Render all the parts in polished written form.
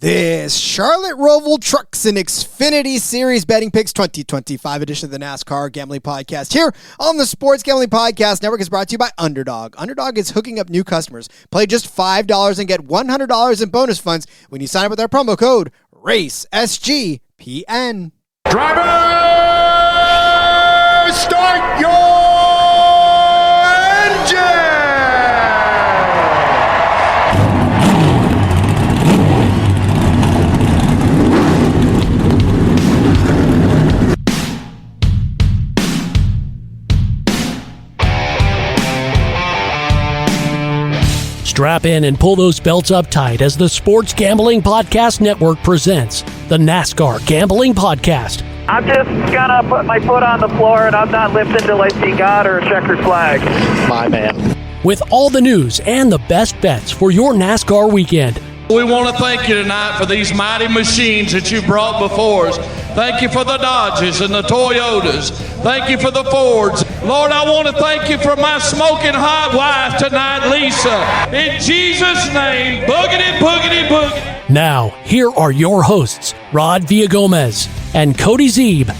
This Charlotte ROVAL Trucks-Xfinity Series Betting Picks 2025 edition of the NASCAR Gambling Podcast here on the Sports Gambling Podcast Network is brought to you by Underdog. Underdog is hooking up new customers. Play just $5 and get $100 in bonus funds when you sign up with our promo code RACESGPN. Driver, start your engine! Strap in and pull those belts up tight as the Sports Gambling Podcast Network presents the NASCAR Gambling Podcast. I'm just gonna put my foot on the floor and I'm not lifting till I see God or a checkered flag. My man. With all the news and the best bets for your NASCAR weekend. We want to thank you tonight for these mighty machines that you brought before us. Thank you for the Dodges and the Toyotas. Thank you for the Fords. Lord, I want to thank you for my smoking hot wife tonight, Lisa. In Jesus' name, boogity, boogity, boogity. Now, here are your hosts, Rod Villagomez and Cody Zeeb.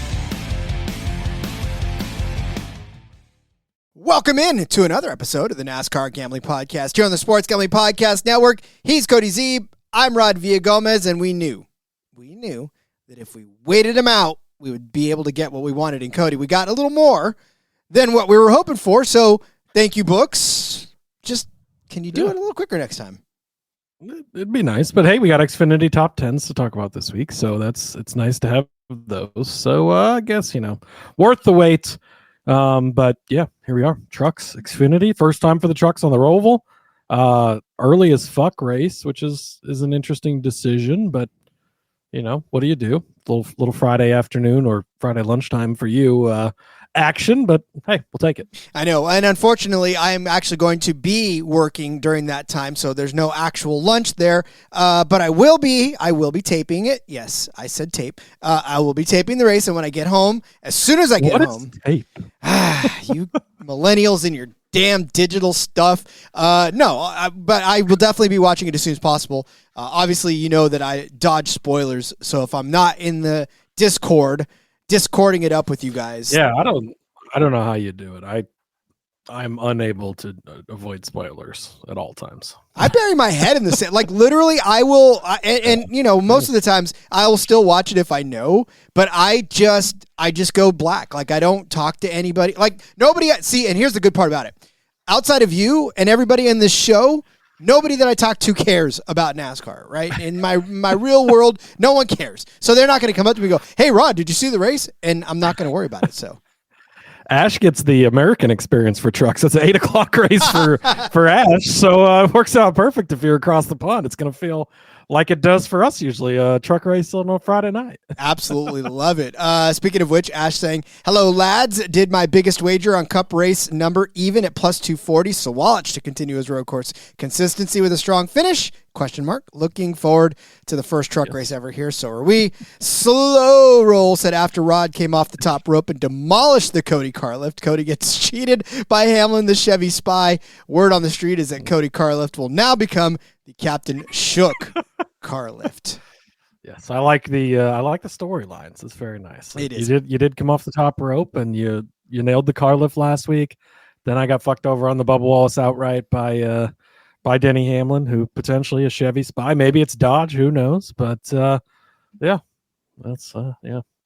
Welcome in to another episode of the NASCAR Gambling Podcast here on the Sports Gambling Podcast Network. He's Cody Zeeb. I'm Rod Villagomez, and we knew that if we waited him out, we would be able to get what we wanted in Cody. We got a little more than what we were hoping for, so thank you, books. Just, can you do it a little quicker next time? It'd be nice, but hey, we got Xfinity top 10s to talk about this week, so it's nice to have those. So I guess, worth the wait. But yeah, here we are. Trucks, Xfinity, first time for the trucks on the ROVAL. Early as fuck race, which is an interesting decision, but what do you do? Little Friday afternoon or Friday lunchtime for you, action, but hey, we'll take it. I know, and unfortunately, I am actually going to be working during that time, so there's no actual lunch there. But I will be taping it. Yes, I said tape. I will be taping the race, and when I get home, as soon as I get home, tape? You millennials and your damn digital stuff. But I will definitely be watching it as soon as possible. Obviously, you know that I dodge spoilers, so if I'm not in the Discording it up with you guys. Yeah, I don't know how you do it. I'm unable to avoid spoilers at all times. I bury my head in the sand. Like literally, I will, and most of the times I will still watch it if I know. But I just go black. Like I don't talk to anybody. Like nobody. See, and here's the good part about it. Outside of you and everybody in this show, nobody that I talk to cares about NASCAR, right? In my real world, no one cares. So they're not going to come up to me and go, "Hey, Rod, did you see the race?" And I'm not going to worry about it. So Ash gets the American experience for trucks. It's an 8:00 race for Ash. So it works out perfect if you're across the pond. It's going to feel like it does for us usually, a truck race on a Friday night. Absolutely love it. Speaking of which, Ash saying, "Hello, lads. Did my biggest wager on Cup race number even at plus 240. Sawalich to continue his road course consistency with a strong finish? Question mark. Looking forward to the first truck race ever here. So are we." Slow roll said after Rod came off the top rope and demolished the Cody car lift. Cody gets cheated by Hamlin, the Chevy spy. Word on the street is that Cody car lift will now become the Captain Shook car lift. Yes, I like the storylines. It's very nice. It is. You did come off the top rope and you nailed the car lift last week. Then I got fucked over on the Bubba Wallace outright by Denny Hamlin, who potentially a Chevy spy. Maybe it's Dodge, who knows? But that's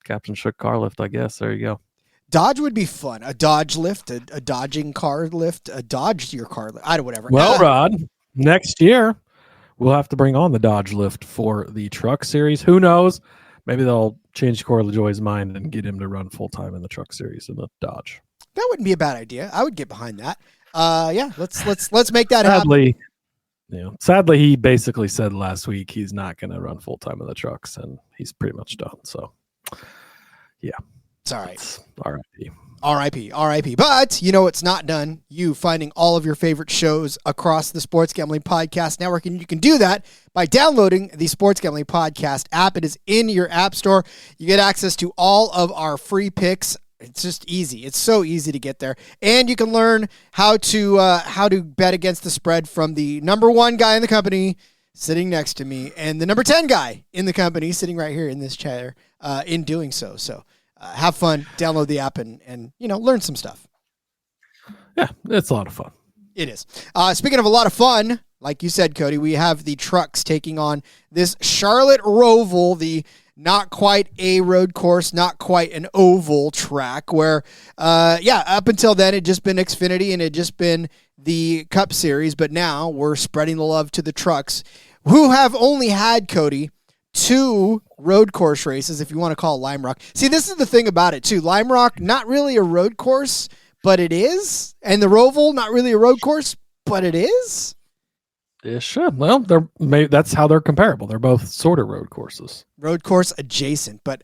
Captain Shook car lift, I guess. There you go. Dodge would be fun. A Dodge lift, a dodging car lift, a Dodge your car lift. I don't whatever. Well, Rod, next year we'll have to bring on the Dodge lift for the Truck Series. Who knows? Maybe they'll change Corey LaJoie's mind and get him to run full time in the Truck Series in the Dodge. That wouldn't be a bad idea. I would get behind that. Let's make that happen. Sadly, he basically said last week he's not going to run full time in the trucks, and he's pretty much done. So, yeah, it's all right. R.I.P. R.I.P. But it's not done. You finding all of your favorite shows across the Sports Gambling Podcast Network, and you can do that by downloading the Sports Gambling Podcast app. It is in your app store. You get access to all of our free picks. It's just easy. It's so easy to get there. And you can learn how to bet against the spread from the number one guy in the company, sitting next to me, and the number 10 guy in the company sitting right here in this chair in doing so. So have fun, download the app, and learn some stuff. Yeah, it's a lot of fun. It is. Speaking of a lot of fun, like you said, Cody, we have the trucks taking on this Charlotte ROVAL, the not quite a road course, not quite an oval track where, up until then, it just been Xfinity and it just been the Cup Series. But now we're spreading the love to the trucks who have only had, Cody, 2 road course races, if you want to call Lime Rock. See, this is the thing about it, too. Lime Rock, not really a road course, but it is. And the ROVAL, not really a road course, but it is. Yeah, sure. Well, that's how they're comparable. They're both sort of road courses. Road course adjacent, but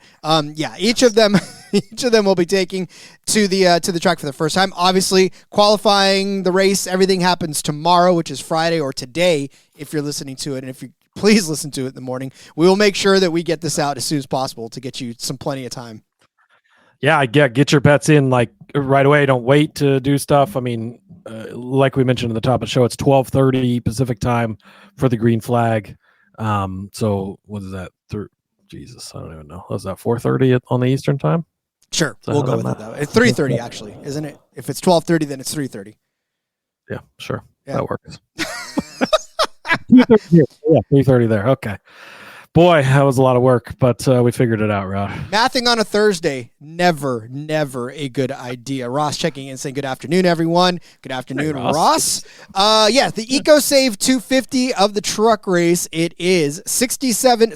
each of them will be taking to the track for the first time. Obviously, qualifying the race, everything happens tomorrow, which is Friday, or today if you're listening to it. And if you please listen to it in the morning, we will make sure that we get this out as soon as possible to get you some plenty of time. Yeah, get your bets in like right away. Don't wait to do stuff. I mean, like we mentioned at the top of the show, it's 12:30 Pacific time for the green flag. So what is that? Jesus, I don't even know. Was that 4:30 on the Eastern time? Sure, we'll go with it though. It's 3:30 actually, isn't it? If it's 12:30, then it's 3:30. Yeah, sure, yeah. That works. 3:30 there. Okay. Boy, that was a lot of work, but we figured it out, Rod. Mathing on a Thursday, never a good idea. Ross checking in saying good afternoon, everyone. Good afternoon, hey, Ross. The EcoSave 250 of the truck race. It is 67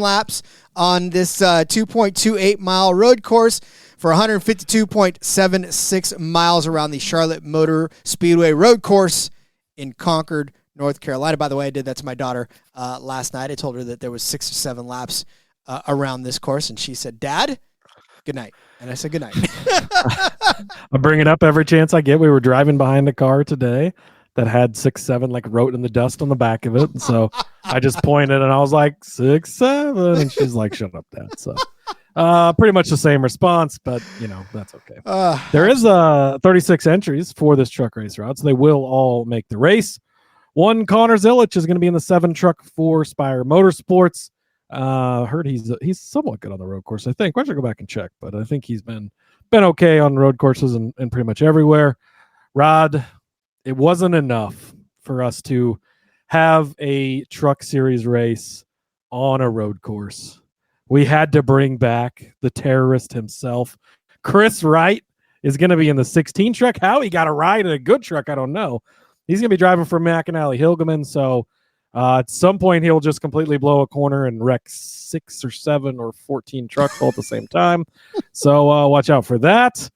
laps on this 2.28 mile road course for 152.76 miles around the Charlotte Motor Speedway road course in Concord, North Carolina. By the way, I did that to my daughter last night. I told her that there was 6 or 7 laps around this course, and she said, "Dad, good night." And I said, "Good night." I bring it up every chance I get. We were driving behind a car today that had 6-7 like wrote in the dust on the back of it, and so I just pointed and I was like 6-7, and she's like, "Shut up, Dad." So pretty much the same response, but that's okay. There is 36 entries for this truck race route, so they will all make the race. One Connor Zilisch is going to be in the 7 truck for Spire Motorsports. Heard he's somewhat good on the road course, I think. Why don't I go back and check? But I think he's been okay on road courses and pretty much everywhere. Rod, it wasn't enough for us to have a truck series race on a road course. We had to bring back the terrorist himself. Chris Wright is going to be in the 16 truck. How he got a ride in a good truck, I don't know. He's going to be driving for McAnally Hilgeman, so at some point he'll just completely blow a corner and wreck 6 or 7 or 14 trucks all at the same time. So watch out for that,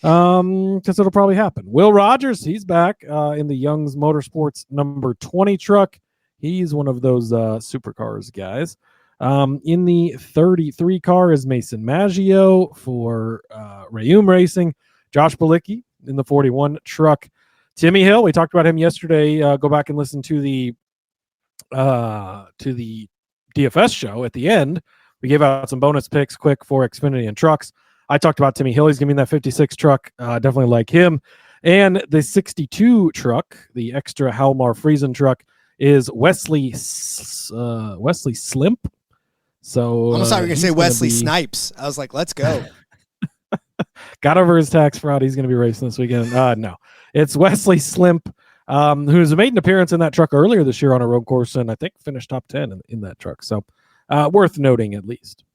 because it'll probably happen. Will Rogers, he's back in the Young's Motorsports number 20 truck. He's one of those supercars guys. In the 33 car is Mason Maggio for Rayum Racing. Josh Balicki in the 41 truck. Timmy Hill, we talked about him yesterday. Go back and listen to the DFS show at the end. We gave out some bonus picks quick for Xfinity and trucks. I talked about Timmy Hill. He's going to be in that 56 truck. Definitely like him. And the 62 truck, the extra Halmar Friesen truck, is Wesley Slimp. So I almost thought you were going to say Wesley Snipes. I was like, let's go. Got over his tax fraud. He's going to be racing this weekend. No, it's Wesley Slimp, who's made an appearance in that truck earlier this year on a road course, and I think finished top 10 in that truck. So worth noting at least.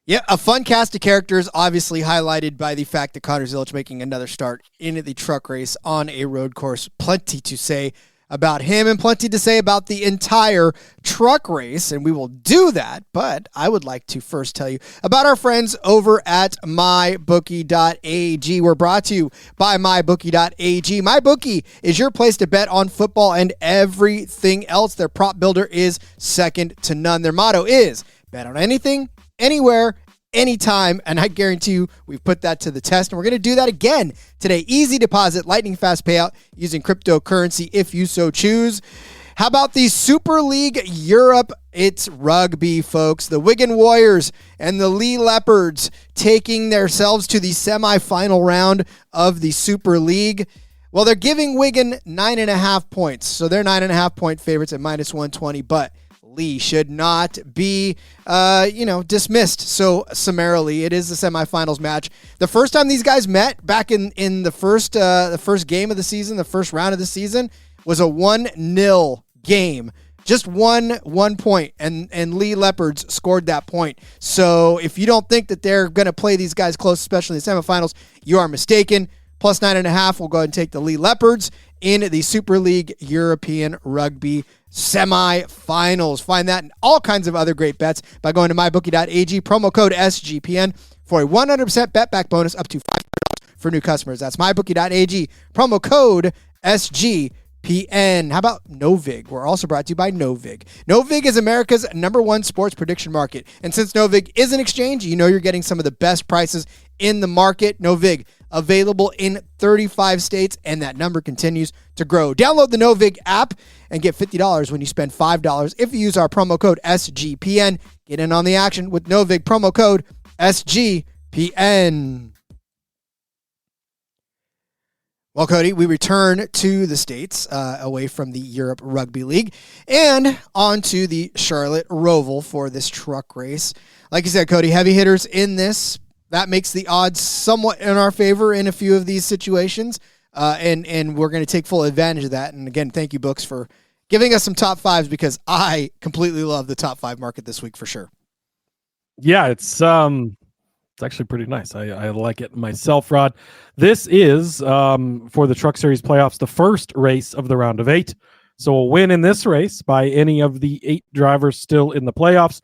Yeah, a fun cast of characters, obviously highlighted by the fact that Connor Zilisch making another start in the truck race on a road course. Plenty to say about him and plenty to say about the entire truck race, and we will do that. But I would like to first tell you about our friends over at MyBookie.ag. We're brought to you by MyBookie.ag. MyBookie is your place to bet on football and everything else. Their prop builder is second to none. Their motto is bet on anything, anywhere, anytime, and I guarantee you we've put that to the test, and we're going to do that again today. Easy deposit, lightning fast payout using cryptocurrency if you so choose. How about the Super League Europe? It's rugby, folks. The Wigan Warriors and the Lee Leopards taking themselves to the semifinal round of the Super League. Well, they're giving Wigan 9.5 points, so they're 9.5 point favorites at minus 120, but Lee should not be, dismissed so summarily. It is the semifinals match. The first time these guys met back in the first game of the season, the first round of the season, was a 1-0 game. Just one point, and Lee Leopards scored that point. So if you don't think that they're going to play these guys close, especially in the semifinals, you are mistaken. Plus 9.5, we'll go ahead and take the Lee Leopards in the Super League European Rugby semifinals. Find that and all kinds of other great bets by going to mybookie.ag, promo code SGPN for a 100% bet back bonus up to $500 for new customers. That's mybookie.ag, promo code SGPN. How about Novig? We're also brought to you by Novig. Novig is America's #1 sports prediction market. And since Novig is an exchange, you know you're getting some of the best prices in the market. Novig, available in 35 states, and that number continues to grow. Download the Novig app and get $50 when you spend $5 if you use our promo code SGPN. Get in on the action with Novig, promo code SGPN. Well, Cody, we return to the States, away from the Europe Rugby League, and on to the Charlotte ROVAL for this truck race. Like you said, Cody, heavy hitters in this. That makes the odds somewhat in our favor in a few of these situations, and we're going to take full advantage of that. And again, thank you, Books, for giving us some top fives, because I completely love the top 5 market this week for sure. Yeah, it's actually pretty nice. I like it myself, Rod. This is for the Truck Series playoffs, the first race of the round of 8. So a win in this race by any of the 8 drivers still in the playoffs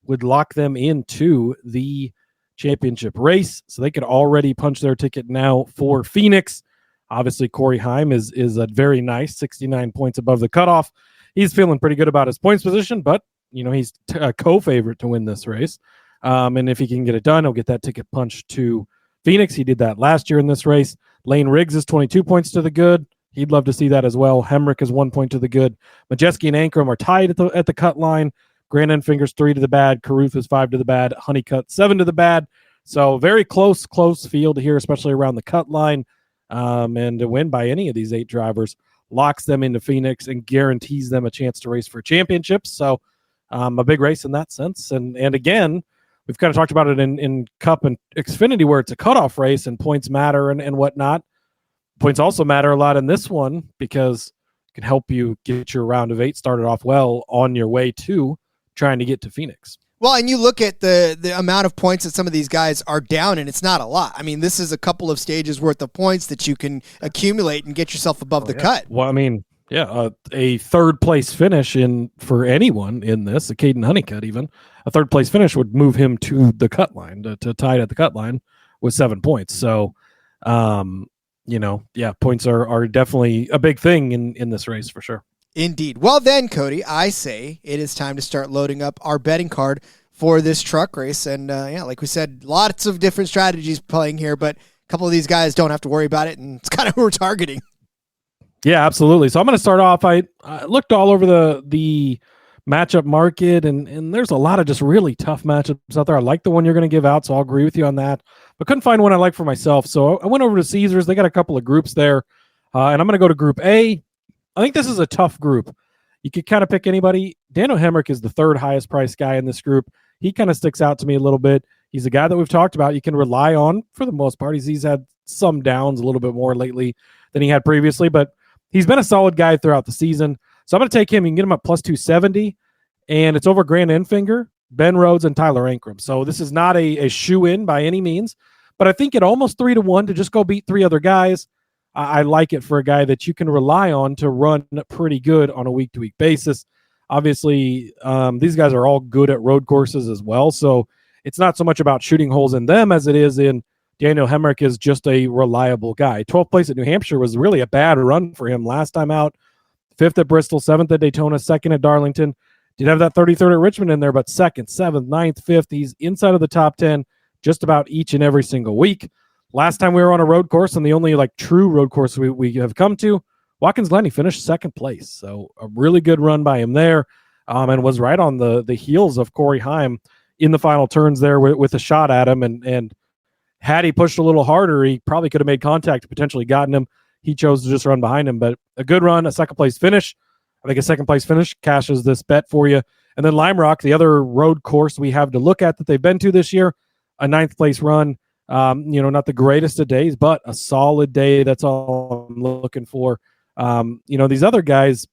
would lock them into the championship race. So they could already punch their ticket now for Phoenix. Obviously, Corey Heim is a very nice 69 points above the cutoff. He's feeling pretty good about his points position, but he's a co-favorite to win this race. And if he can get it done, he'll get that ticket punched to Phoenix. He did that last year in this race. Lane Riggs is 22 points to the good. He'd love to see that as well. Hemrick is 1 point to the good. Majeski and Ankrum are tied at the cut line. Grandin Fingers 3 to the bad. Caruth is 5 to the bad. Honeycutt 7 to the bad. So very close field here, especially around the cut line. And to win by any of these 8 drivers locks them into Phoenix and guarantees them a chance to race for championships. So a big race in that sense. And again, we've kind of talked about it in Cup and Xfinity, where it's a cutoff race and points matter and whatnot. Points also matter a lot in this one because it can help you get your round of 8 started off well on your way to trying to get to Phoenix. Well, and you look at the amount of points that some of these guys are down, and it's not a lot. I mean, this is a couple of stages worth of points that you can accumulate and get yourself above the cut. Well, I mean, yeah, a third place finish for anyone in this, a Caden Honeycutt even, a third place finish would move him to the cut line, to tie it at the cut line with 7 points. So, points are definitely a big thing in this race for sure. Indeed. Well then, Cody, I say it is time to start loading up our betting card for this truck race. And like we said, lots of different strategies playing here, but a couple of these guys don't have to worry about it, and it's kind of who we're targeting. Yeah, absolutely. So I'm going to start off. I looked all over the matchup market, and there's a lot of just really tough matchups out there. I like the one you're going to give out, so I'll agree with you on that, but couldn't find one I like for myself. So I went over to Caesars. They got a couple of groups there, and I'm going to go to Group A. I think this is a tough group. You could kind of pick anybody. Daniel Hemrick is the 3rd highest priced guy in this group. He kind of sticks out to me a little bit. He's a guy that we've talked about you can rely on for the most part. He's had some downs a little bit more lately than he had previously, but he's been a solid guy throughout the season. So I'm going to take him. You can get him at plus 270, and it's over Grant Enfinger, Ben Rhodes, and Tyler Ankrum. So this is not a shoe-in by any means, but I think at almost 3-1 to just go beat 3 other guys, I like it for a guy that you can rely on to run pretty good on a week-to-week basis. Obviously, these guys are all good at road courses as well, so it's not so much about shooting holes in them as it is in Daniel Hemrick is just a reliable guy. 12th place at New Hampshire was really a bad run for him last time out. 5th at Bristol, 7th at Daytona, 2nd at Darlington. Did have that 33rd at Richmond in there, but 2nd, 7th, 9th, 5th. He's inside of the top 10 just about each and every single week. Last time we were on a road course, and the only true road course we have come to, Watkins Glen, he finished 2nd place. So a really good run by him there, and was right on the heels of Corey Heim in the final turns there with a shot at him. And had he pushed a little harder, he probably could have made contact, potentially gotten him. he chose to just run behind him. But a good run, a second place finish. I think a second place finish cashes this bet for you. And then Lime Rock, the other road course we have to look at that they've been to this year, a ninth place run. Not the greatest of days, but a solid day. That's all I'm looking for. These other guys,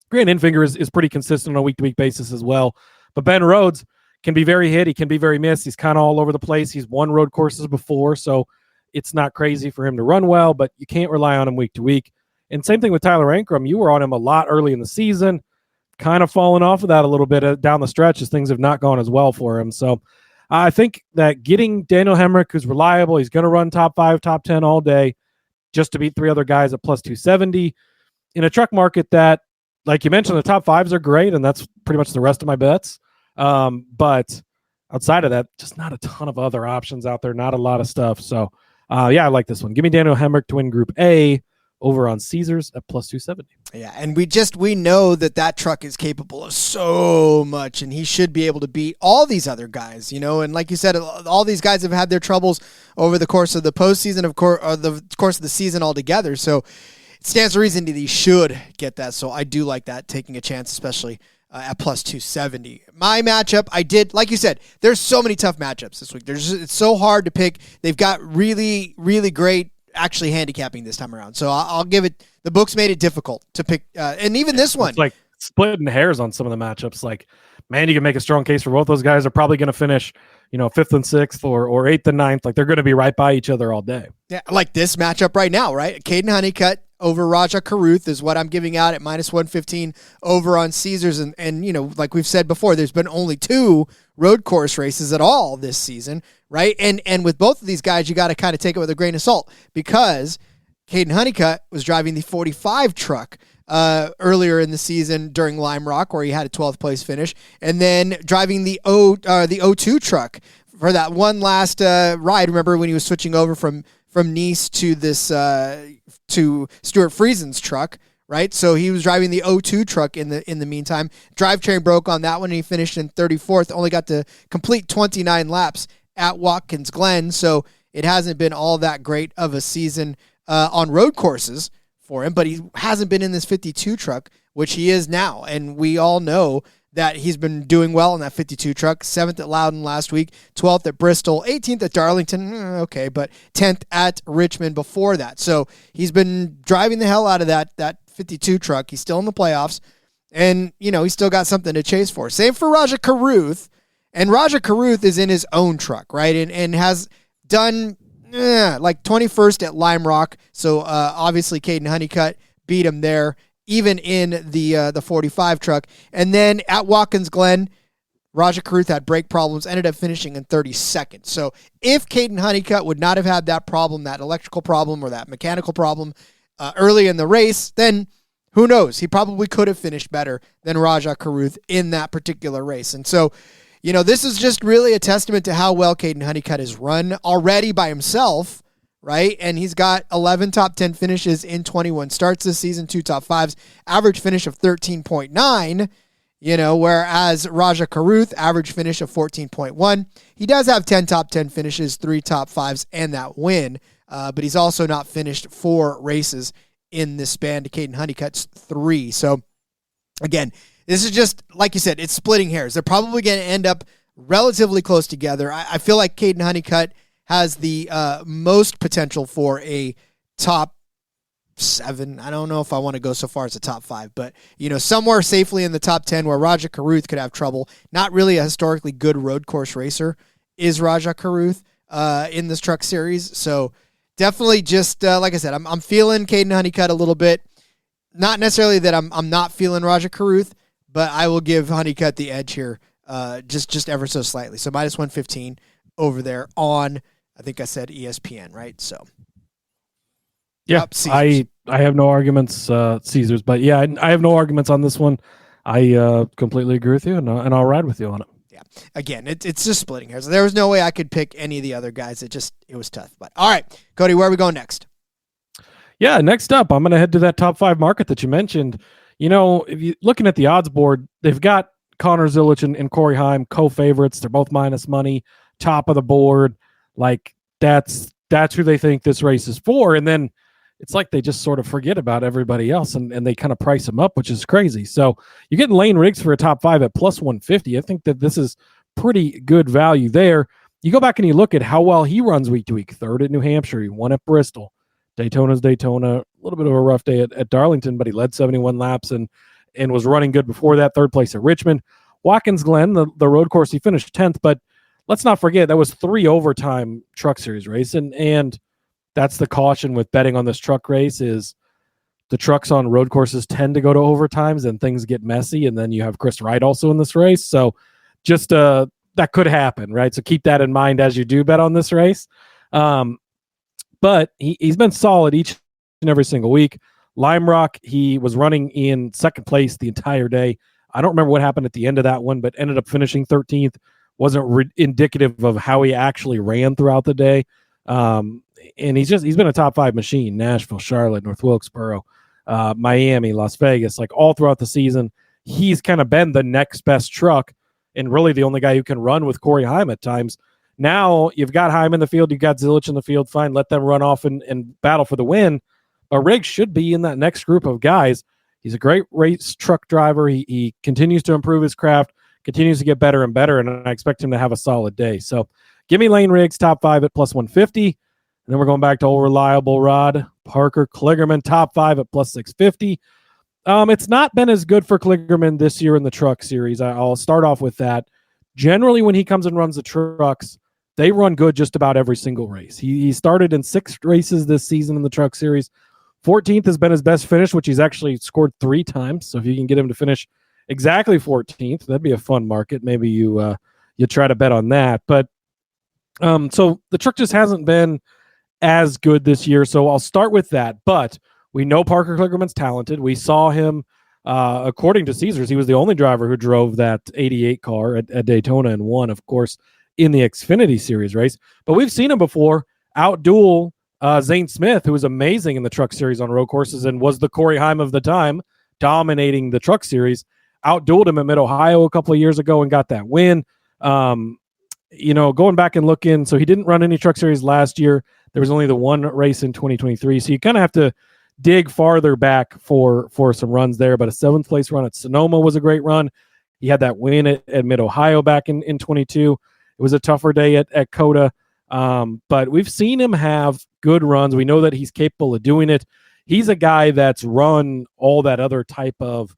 Grant Infinger is pretty consistent on a week-to-week basis as well. But Ben Rhodes can be very hit. He can be very missed. He's kind of all over the place. He's won road courses before, so it's not crazy for him to run well, but you can't rely on him week to week. And same thing with Tyler Ankrum. You were on him a lot early in the season, kind of falling off of that a little bit down the stretch as things have not gone as well for him. So I think that getting Daniel Hemrick, who's reliable, he's going to run top 5, top 10 all day, just to beat 3 other guys at plus 270 in a truck market that, like you mentioned, the top 5s are great, and that's pretty much the rest of my bets. But outside of that, just not a ton of other options out there, not a lot of stuff. So, I like this one. Give me Daniel Hemrick to win Group A over on Caesars at plus 270. Yeah, and we know that truck is capable of so much, and he should be able to beat all these other guys, and like you said, all these guys have had their troubles over the course of the postseason, or the course of the season altogether, so it stands to reason that he should get that. So I do like that, taking a chance, especially at plus 270. My matchup, I did, like you said, there's so many tough matchups this week. It's so hard to pick. They've got really, really great actually handicapping this time around. So I'll give it, the books made it difficult to pick. And even this one. It's like splitting hairs on some of the matchups. Like, man, you can make a strong case for both those guys are probably going to finish, 5th and 6th or 8th and 9th. Like, they're going to be right by each other all day. Yeah, like this matchup right now, right? Caden Honeycutt over Raja Caruth is what I'm giving out at minus 115 over on Caesars. And like we've said before, there's been only 2 road course races at all this season, right? And with both of these guys, you got to kind of take it with a grain of salt, because Caden Honeycutt was driving the 45 truck earlier in the season during Lime Rock, where he had a 12th place finish, and then driving the O2 truck for that one last ride. Remember when he was switching over from Nice to this to Stuart Friesen's truck, right? So he was driving the O2 truck in the meantime. Drivetrain broke on that one, and he finished in 34th. Only got to complete 29 laps at Watkins Glen, so it hasn't been all that great of a season on road courses for him, but he hasn't been in this 52 truck, which he is now, and we all know that he's been doing well in that 52 truck. 7th at Loudon last week, 12th at Bristol, 18th at Darlington, okay, but 10th at Richmond before that. So he's been driving the hell out of that 52 truck. He's still in the playoffs, and he's still got something to chase for. Same for Raja Caruth, and Raja Caruth is in his own truck, right, and has done like 21st at Lime Rock. So obviously Caden Honeycutt beat him there, even in the 45 truck. And then at Watkins Glen, Raja Caruth had brake problems, ended up finishing in 32nd. So if Caden Honeycutt would not have had that problem, that electrical problem or that mechanical problem early in the race, then who knows? He probably could have finished better than Raja Caruth in that particular race. And so, this is just really a testament to how well Caden Honeycutt has run already by himself, right? And he's got 11 top 10 finishes in 21 starts this season, 2 top 5s, average finish of 13.9, whereas Raja Caruth, average finish of 14.1. He does have 10 top 10 finishes, 3 top 5s, and that win, but he's also not finished 4 races in this span to Caden Honeycutt's 3. So, again, this is just, like you said, it's splitting hairs. They're probably going to end up relatively close together. I feel like Caden Honeycutt has the most potential for a top 7. I don't know if I want to go so far as a top 5, but, somewhere safely in the top 10 where Raja Caruth could have trouble. Not really a historically good road course racer is Raja Caruth in this truck series. So definitely just, like I said, I'm feeling Caden Honeycutt a little bit. Not necessarily that I'm not feeling Raja Caruth, but I will give Honeycutt the edge here, just ever so slightly. So minus 115 over there on, I think I said ESPN, right? So yeah, I have no arguments, Caesars, but yeah, I have no arguments on this one. I completely agree with you, and I'll ride with you on it. Yeah, again, it's just splitting hairs. There was no way I could pick any of the other guys. It was tough. But all right, Cody, where are we going next? Yeah, next up, I'm going to head to that top 5 market that you mentioned. If you're looking at the odds board, they've got Connor Zilisch and Corey Heim co-favorites. They're both minus money, top of the board. Like, that's who they think this race is for. And then it's like they just sort of forget about everybody else and they kind of price them up, which is crazy. So you're getting Lane Riggs for a top 5 at plus 150. I think that this is pretty good value there. You go back and you look at how well he runs week to week. 3rd at New Hampshire. He won at Bristol. Daytona's Daytona. A little bit of a rough day at Darlington, but he led 71 laps and was running good before that. 3rd place at Richmond. Watkins Glen, the road course, he finished 10th, but let's not forget that was 3 overtime Truck Series race. And that's the caution with betting on this truck race is the trucks on road courses tend to go to overtimes and things get messy. And then you have Chris Wright also in this race. So just that could happen, right? So keep that in mind as you do bet on this race. But he's been solid each and every single week. Lime Rock, he was running in 2nd place the entire day. I don't remember what happened at the end of that one, but ended up finishing 13th. Wasn't indicative of how he actually ran throughout the day. And he's been a top 5 machine. Nashville, Charlotte, North Wilkesboro, Miami, Las Vegas, like all throughout the season. He's kind of been the next best truck and really the only guy who can run with Corey Heim at times. Now you've got Heim in the field, you've got Zilisch in the field, fine, let them run off and battle for the win. But Riggs should be in that next group of guys. He's a great race truck driver. He continues to improve his craft, continues to get better and better, and I expect him to have a solid day. So give me Lane Riggs, top 5 at plus 150. And then we're going back to old reliable Rod. Parker Kligerman, top 5 at plus 650. It's not been as good for Kligerman this year in the Truck Series. I'll start off with that. Generally, when he comes and runs the trucks, they run good just about every single race. He started in 6 races this season in the Truck Series. 14th has been his best finish, which he's actually scored 3 times. So if you can get him to finish exactly 14th, that'd be a fun market. Maybe you try to bet on that. But so the truck just hasn't been as good this year. So I'll start with that. But we know Parker Kligerman's talented. We saw him, according to Caesars, he was the only driver who drove that 88 car at Daytona and won, of course, in the Xfinity Series race. But we've seen him before outduel Zane Smith, who was amazing in the Truck Series on road courses and was the Corey Heim of the time, dominating the Truck Series. Outdueled him at Mid-Ohio a couple of years ago and got that win. Going back and looking, so he didn't run any Truck Series last year. There was only the one race in 2023. So you kind of have to dig farther back for some runs there. But a 7th place run at Sonoma was a great run. He had that win at Mid-Ohio back in 22. It was a tougher day at Coda. But we've seen him have good runs. We know that he's capable of doing it. He's a guy that's run all that other type of,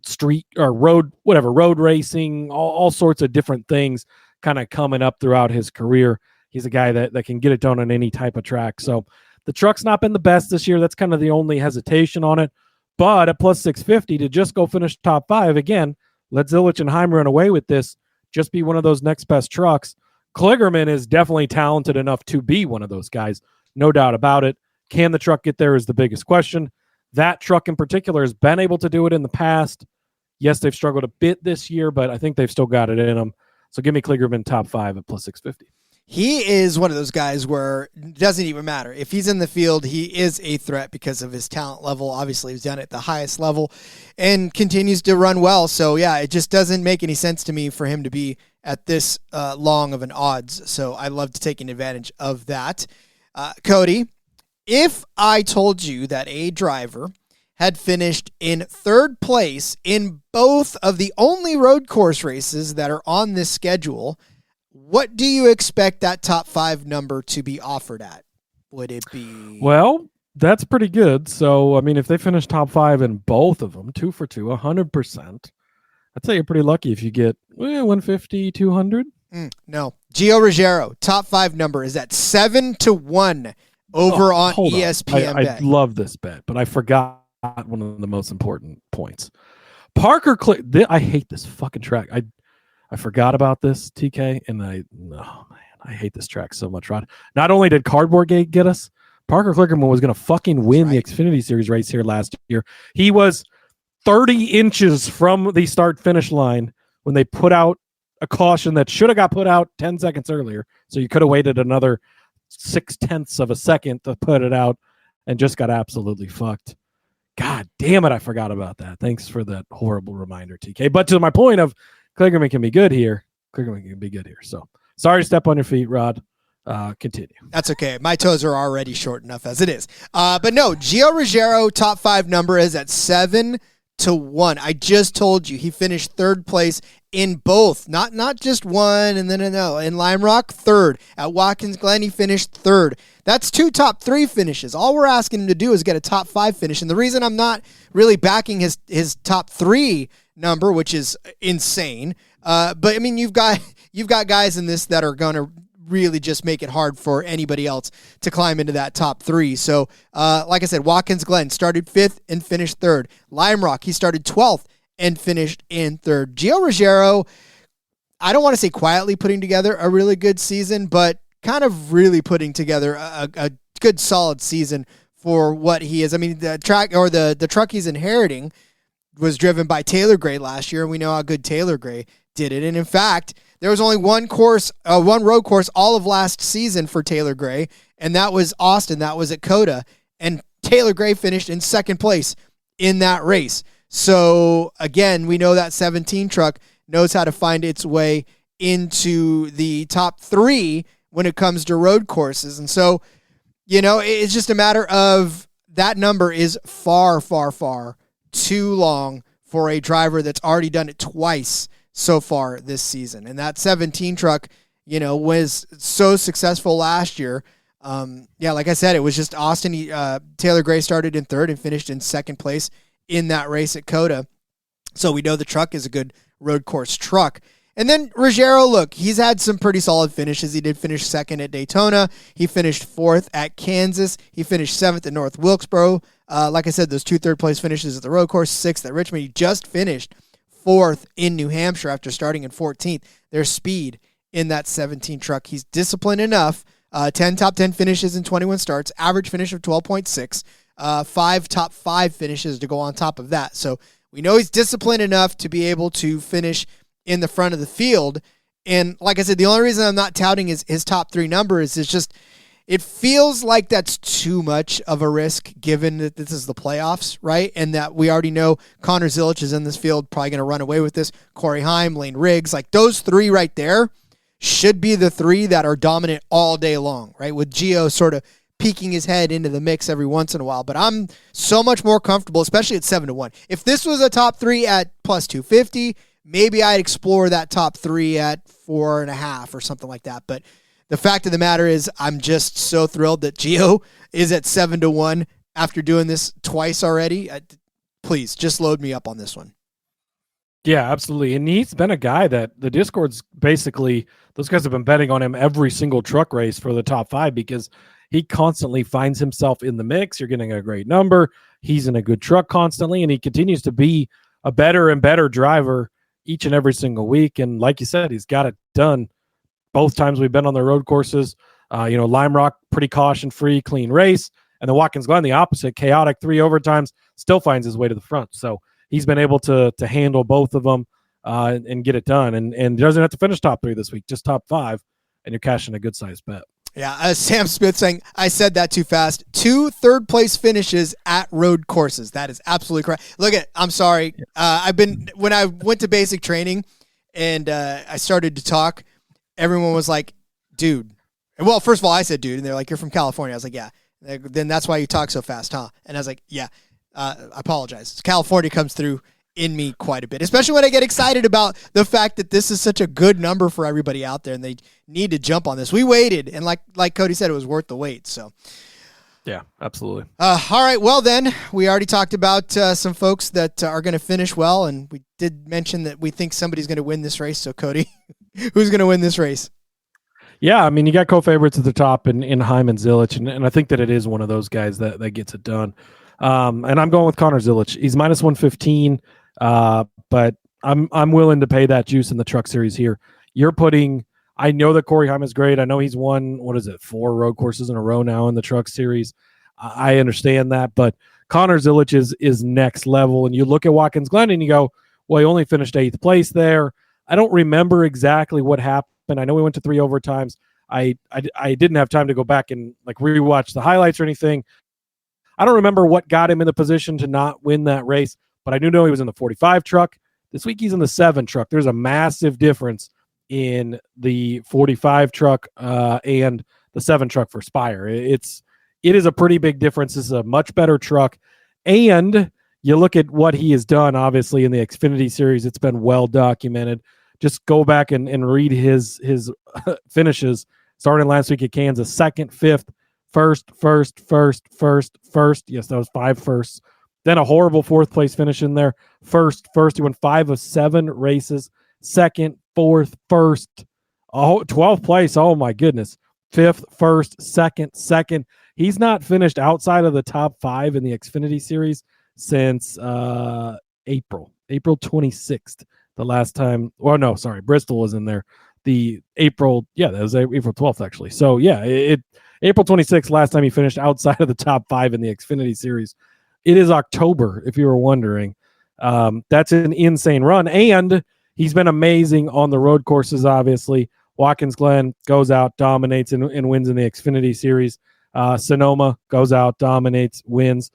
street or road racing, all sorts of different things kind of coming up throughout his career. He's a guy that can get it done on any type of track. So the truck's not been the best this year. That's kind of the only hesitation on it. But at plus 650 to just go finish top 5, again, let Zilisch and Heim run away with this. Just be one of those next best trucks. Kligerman is definitely talented enough to be one of those guys. No doubt about it. Can the truck get there is the biggest question. That truck in particular has been able to do it in the past. Yes, they've struggled a bit this year, but I think they've still got it in them. So give me Kligerman top 5 at plus 650. He is one of those guys where it doesn't even matter. If he's in the field, he is a threat because of his talent level. Obviously, he's done it at the highest level and continues to run well. So, yeah, it just doesn't make any sense to me for him to be at this long of an odds. So I love to taking advantage of that. Cody, if I told you that a driver had finished in 3rd place in both of the only road course races that are on this schedule, what do you expect that top 5 number to be offered at? Would it be... Well, that's pretty good. So, I mean, if they finish top 5 in both of them, 2 for 2, 100%, I'd say you're pretty lucky if you get 150, 200. No. Gio Ruggiero, top 5 number is at 7-1 over on ESPN. I love this bet, but I forgot one of the most important points. Parker, I hate this fucking track. I forgot about this, TK, and I hate this track so much, Rod. Not only did Cardboard Gate get us, Parker Kligerman was going to fucking win the Xfinity Series race here last year. He was 30 inches from the start-finish line when they put out a caution that should have got put out 10 seconds earlier. So you could have waited another 0.6 of a second to put it out and just got absolutely fucked. God damn it, I forgot about that. Thanks for that horrible reminder, TK. But to my point of Kligerman can be good here. So sorry to step on your feet, Rod. continue. That's okay. My toes are already short enough as it is. But no, Gio Ruggiero top 5 number is at 7-1. I just told you he finished third place in both, not just one and then no. In Lime Rock, third. At Watkins Glen, he finished third. That's 2 top 3 finishes. All we're asking him to do is get a top 5 finish. And the reason I'm not really backing his top 3 number, which is insane, but I mean you've got guys in this that are gonna really just make it hard for anybody else to climb into that top 3. So, like I said, Watkins Glen started 5th and finished 3rd. Lime Rock, he started 12th and finished in 3rd. Gio Ruggiero, I don't want to say quietly putting together a really good season, but kind of really putting together a good solid season for what he is. I mean, the truck he's inheriting was driven by Taylor Gray last year, and we know how good Taylor Gray did it. And in fact, there was only one road course all of last season for Taylor Gray, and that was Austin. That was at Coda, and Taylor Gray finished in 2nd place in that race. So again, we know that 17 truck knows how to find its way into the top 3 when it comes to road courses. And so, it's just a matter of that number is far, far, far too long for a driver that's already done it twice so far this season. And that 17 truck, was so successful last year. Like I said, it was just Austin. Taylor Gray started in 3rd and finished in 2nd place in that race at Coda. So we know the truck is a good road course truck. And then Ruggiero, look, he's had some pretty solid finishes. He did finish 2nd at Daytona. He finished 4th at Kansas. He finished 7th at North Wilkesboro. Like I said, those 2 third-place finishes at the road course, 6th at Richmond. He just finished 4th in New Hampshire after starting in 14th. There's speed in that 17 truck. He's disciplined enough. 10 top 10 finishes in 21 starts, average finish of 12.6, 5 top 5 finishes to go on top of that. So we know he's disciplined enough to be able to finish in the front of the field. And like I said, the only reason I'm not touting his top 3 number is just it feels like that's too much of a risk given that this is the playoffs, right? And that we already know Connor Zilisch is in this field, probably going to run away with this. Corey Heim, Lane Riggs, like those 3 right there should be the 3 that are dominant all day long, right? With Gio sort of peeking his head into the mix every once in a while. But I'm so much more comfortable, especially at 7-1. If this was a top 3 at plus 250, maybe I'd explore that top 3 at 4.5 or something like that. But the fact of the matter is I'm just so thrilled that Gio is at 7-1 after doing this twice already. Please, just load me up on this one. Yeah, absolutely. And he's been a guy that the Discord's basically, those guys have been betting on him every single truck race for the top 5 because he constantly finds himself in the mix. You're getting a great number. He's in a good truck constantly, and he continues to be a better and better driver each and every single week. And like you said, he's got it done both times we've been on the road courses. Lime Rock, pretty caution-free, clean race. And the Watkins Glen, the opposite, chaotic 3 overtimes, still finds his way to the front. So he's been able to handle both of them and get it done. And doesn't have to finish top 3 this week, just top 5, and you're cashing a good-sized bet. Yeah, Sam Smith saying, I said that too fast. 2 third-place finishes at road courses. That is absolutely correct. Look I'm sorry. When I went to basic training and I started to talk, everyone was like, dude. Well, first of all, I said dude, and they're like, you're from California. I was like, yeah. Then that's why you talk so fast, huh? And I was like, yeah, I apologize. California comes through in me quite a bit, especially when I get excited about the fact that this is such a good number for everybody out there and they need to jump on this. We waited, and like Cody said, it was worth the wait. So, yeah, absolutely. All right, well then, we already talked about some folks that are going to finish well, and we did mention that we think somebody's going to win this race. So, Cody, who's going to win this race? Yeah, I mean, you got co-favorites at the top in Heim and Zilisch, and I think that it is one of those guys that gets it done. And I'm going with Connor Zilisch. He's minus 115. But I'm willing to pay that juice in the truck series here. I know that Corey Heim is great. I know he's won, 4 road courses in a row now in the truck series. I understand that, but Connor Zilisch is next level. And you look at Watkins Glen and you go, well, he only finished 8th place there. I don't remember exactly what happened. I know we went to 3 overtimes. I didn't have time to go back and rewatch the highlights or anything. I don't remember what got him in the position to not win that race. But I do know he was in the 45 truck. This week he's in the 7 truck. There's a massive difference in the 45 truck and the 7 truck for Spire. It is a pretty big difference. This is a much better truck. And you look at what he has done, obviously, in the Xfinity Series. It's been well documented. Just go back and read his finishes. Starting last week at Kansas, 2nd, 5th, first. Yes, that was 5 firsts. Then a horrible 4th place finish in there. First. He won 5 of 7 races. 2nd, 4th, 1st. 12th place. Oh my goodness. 5th, 1st, 2nd. He's not finished outside of the top 5 in the Xfinity Series since April 26th. The last time, Bristol was in there. That was April 12th actually. So yeah, April 26th, last time he finished outside of the top 5 in the Xfinity Series. It is October, if you were wondering. That's an insane run, and he's been amazing on the road courses, obviously. Watkins Glen goes out, dominates, and wins in the Xfinity Series. Sonoma goes out, dominates, wins,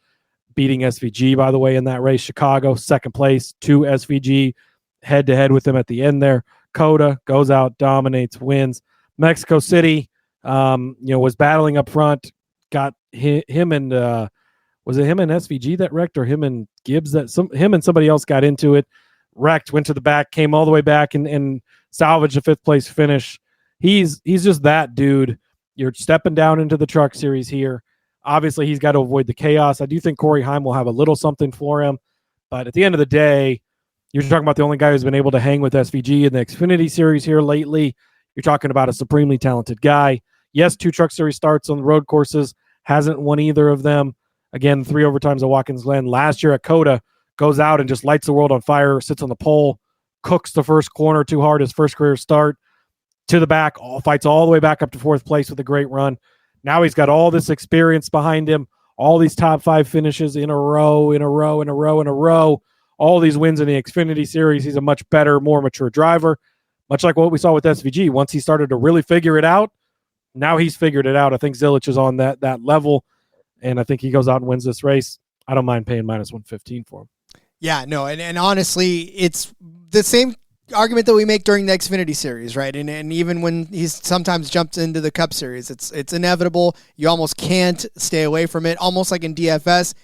beating SVG, by the way, in that race. Chicago, 2nd place, 2 SVG, head-to-head with him at the end there. Coda goes out, dominates, wins. Mexico City, was battling up front, got him and was it him and SVG that wrecked, or him and Gibbs him and somebody else got into it, wrecked, went to the back, came all the way back and salvaged a 5th place finish. He's just that dude. You're stepping down into the truck series here. Obviously, he's got to avoid the chaos. I do think Corey Heim will have a little something for him, but at the end of the day, you're talking about the only guy who's been able to hang with SVG in the Xfinity Series here lately. You're talking about a supremely talented guy. Yes, 2 truck series starts on the road courses. Hasn't won either of them. Again, 3 overtimes at Watkins Glen. Last year at Coda, goes out and just lights the world on fire, sits on the pole, cooks the first corner too hard, his first career start, to the back, fights all the way back up to 4th place with a great run. Now he's got all this experience behind him, all these top 5 finishes in a row. All these wins in the Xfinity Series. He's a much better, more mature driver, much like what we saw with SVG. Once he started to really figure it out, now he's figured it out. I think Zilisch is on that level, and I think he goes out and wins this race. I don't mind paying -115 for him. Yeah, no, and honestly, it's the same argument that we make during the Xfinity Series, right? And even when he's sometimes jumped into the Cup Series, it's inevitable. You almost can't stay away from it, almost like in DFS.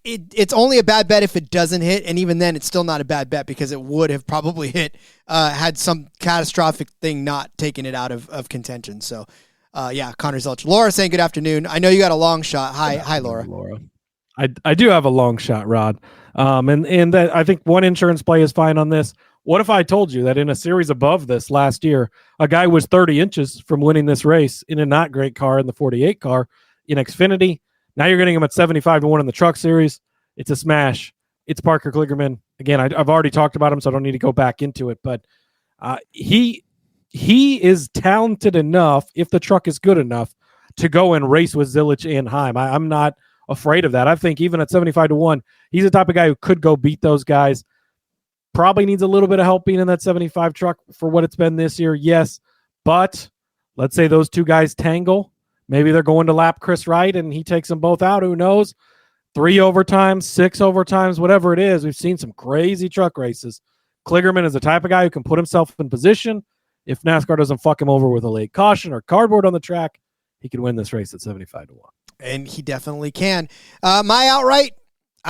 It's only a bad bet if it doesn't hit, and even then it's still not a bad bet because it would have probably hit had some catastrophic thing not taken it out of contention. So, Connor Zilisch. Laura saying good afternoon. I know you got a long shot. Hi, Laura. I do have a long shot, Rod, and that I think one insurance play is fine on this. What if I told you that in a series above this last year, a guy was 30 inches from winning this race in a not great car in the 48 car in Xfinity? Now you're getting him at 75-1 in the truck series. It's a smash. It's Parker Kligerman. Again, I've already talked about him, so I don't need to go back into it. But he is talented enough, if the truck is good enough, to go and race with Zilisch and Heim. I'm not afraid of that. I think even at 75-1, he's the type of guy who could go beat those guys. Probably needs a little bit of help being in that 75 truck for what it's been this year, yes. But let's say those two guys tangle. Maybe they're going to lap Chris Wright and he takes them both out. Who knows? 3 overtimes, 6 overtimes, whatever it is. We've seen some crazy truck races. Kligerman is the type of guy who can put himself in position. If NASCAR doesn't fuck him over with a late caution or cardboard on the track, he could win this race at 75-1. And he definitely can. My outright,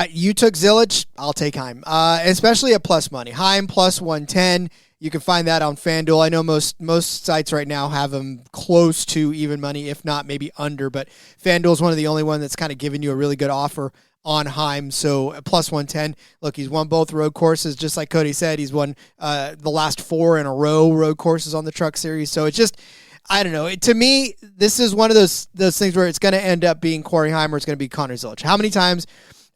you took Zilisch. I'll take Heim, especially at plus money. Heim plus 110. You can find that on FanDuel. I know most sites right now have them close to even money, if not maybe under, but FanDuel is one of the only one that's kind of giving you a really good offer on Heim. So plus 110. Look, he's won both road courses, just like Cody said. He's won the last 4 in a row road courses on the Truck Series. So it's just, I don't know. To me, this is one of those things where it's going to end up being Corey Heim or it's going to be Connor Zilisch. How many times?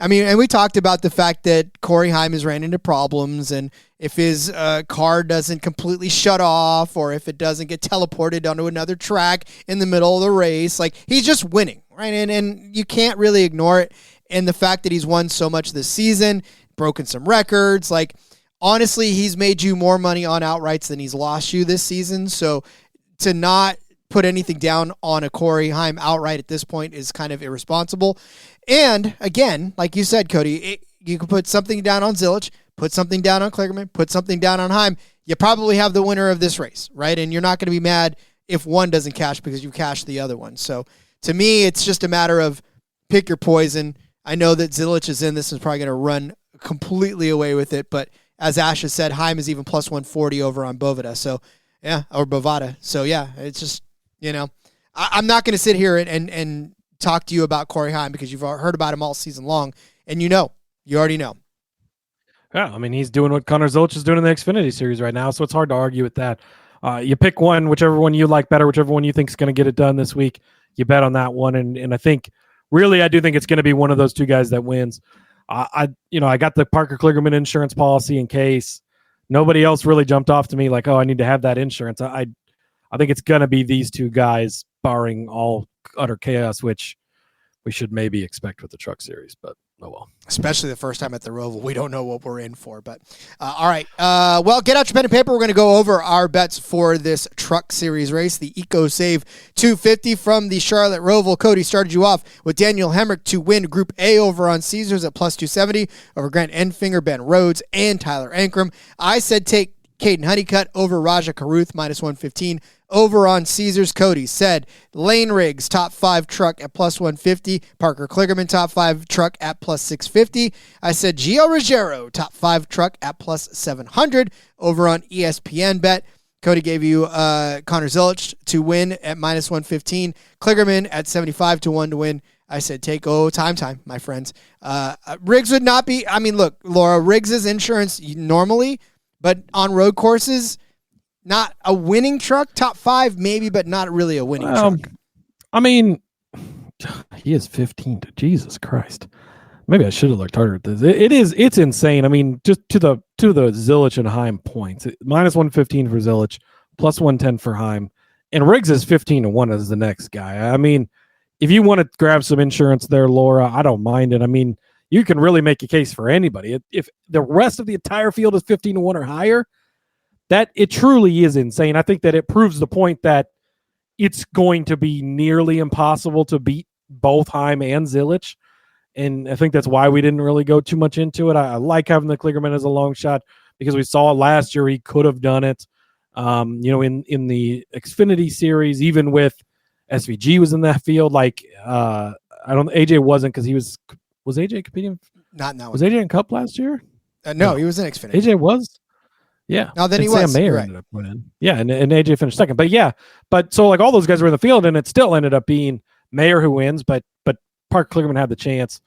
I mean, and we talked about the fact that Corey Heim has ran into problems, and if his car doesn't completely shut off or if it doesn't get teleported onto another track in the middle of the race, like, he's just winning, right? And you can't really ignore it. And the fact that he's won so much this season, broken some records, like, honestly, he's made you more money on outrights than he's lost you this season. So to not put anything down on a Corey Heim outright at this point is kind of irresponsible. And again, like you said, Cody, you can put something down on Zilisch, put something down on Kligerman, put something down on Heim. You probably have the winner of this race, right? And you're not going to be mad if one doesn't cash because you cashed the other one. So to me, it's just a matter of pick your poison. I know that Zilisch is in this and is probably going to run completely away with it, but as Ash has said, Heim is even plus 140 over on Bovada. So, yeah, or Bovada. So, yeah, it's just, I'm not going to sit here and talk to you about Corey Heim because you've heard about him all season long, and you already know. Yeah, I mean, he's doing what Connor Zilisch is doing in the Xfinity Series right now, so it's hard to argue with that. You pick one, whichever one you like better, whichever one you think is going to get it done this week, you bet on that one, and I think, really, I do think it's going to be one of those two guys that wins. I got the Parker Kligerman insurance policy in case nobody else really jumped off to me like, oh, I need to have that insurance. I think it's going to be these two guys, barring all utter chaos, which we should maybe expect with the Truck Series, but oh well. Especially the first time at the Roval. We don't know what we're in for, but all right. Well, get out your pen and paper. We're going to go over our bets for this Truck Series race. The EcoSave 250 from the Charlotte Roval. Cody started you off with Daniel Hemrick to win Group A over on Caesars at plus 270 over Grant Enfinger, Ben Rhodes, and Tyler Ankrum. I said take Caden Honeycutt over Raja Karuth minus 115 over on Caesars. Cody said Lane Riggs top 5 truck at plus 150. Parker Kligerman top 5 truck at plus 650. I said Gio Ruggiero top 5 truck at plus 700 over on ESPN Bet. Cody gave you Connor Zilisch to win at minus 115. Kligerman at 75 to 1 to win. I said take time, my friends. Riggs would not be. I mean, look, Laura, Riggs' insurance normally, but on road courses, not a winning truck. Top 5 maybe, but not really a winning truck. I mean, he is 15 to Jesus Christ. Maybe I should have looked harder at this. It's insane. I mean, just to the Zilisch and Heim points. Minus 115 for Zilisch, plus 110 for Heim. And Riggs is 15 to 1 as the next guy. I mean, if you want to grab some insurance there, Laura, I don't mind it. I mean, you can really make a case for anybody. If the rest of the entire field is 15 to 1 or higher, that it truly is insane. I think that it proves the point that it's going to be nearly impossible to beat both Heim and Zilisch. And I think that's why we didn't really go too much into it. I like having the Kligerman as a long shot because we saw last year he could have done it. In the Xfinity Series, even with SVG was in that field. AJ wasn't because he was AJ competing? Not now. Was AJ in Cup last year? No, he was in Xfinity. AJ was? Yeah. No, then and he was. Sam Mayer right. ended up winning. Yeah, and AJ finished second. But so all those guys were in the field, and it still ended up being Mayer who wins, but Park Kligerman had the chance.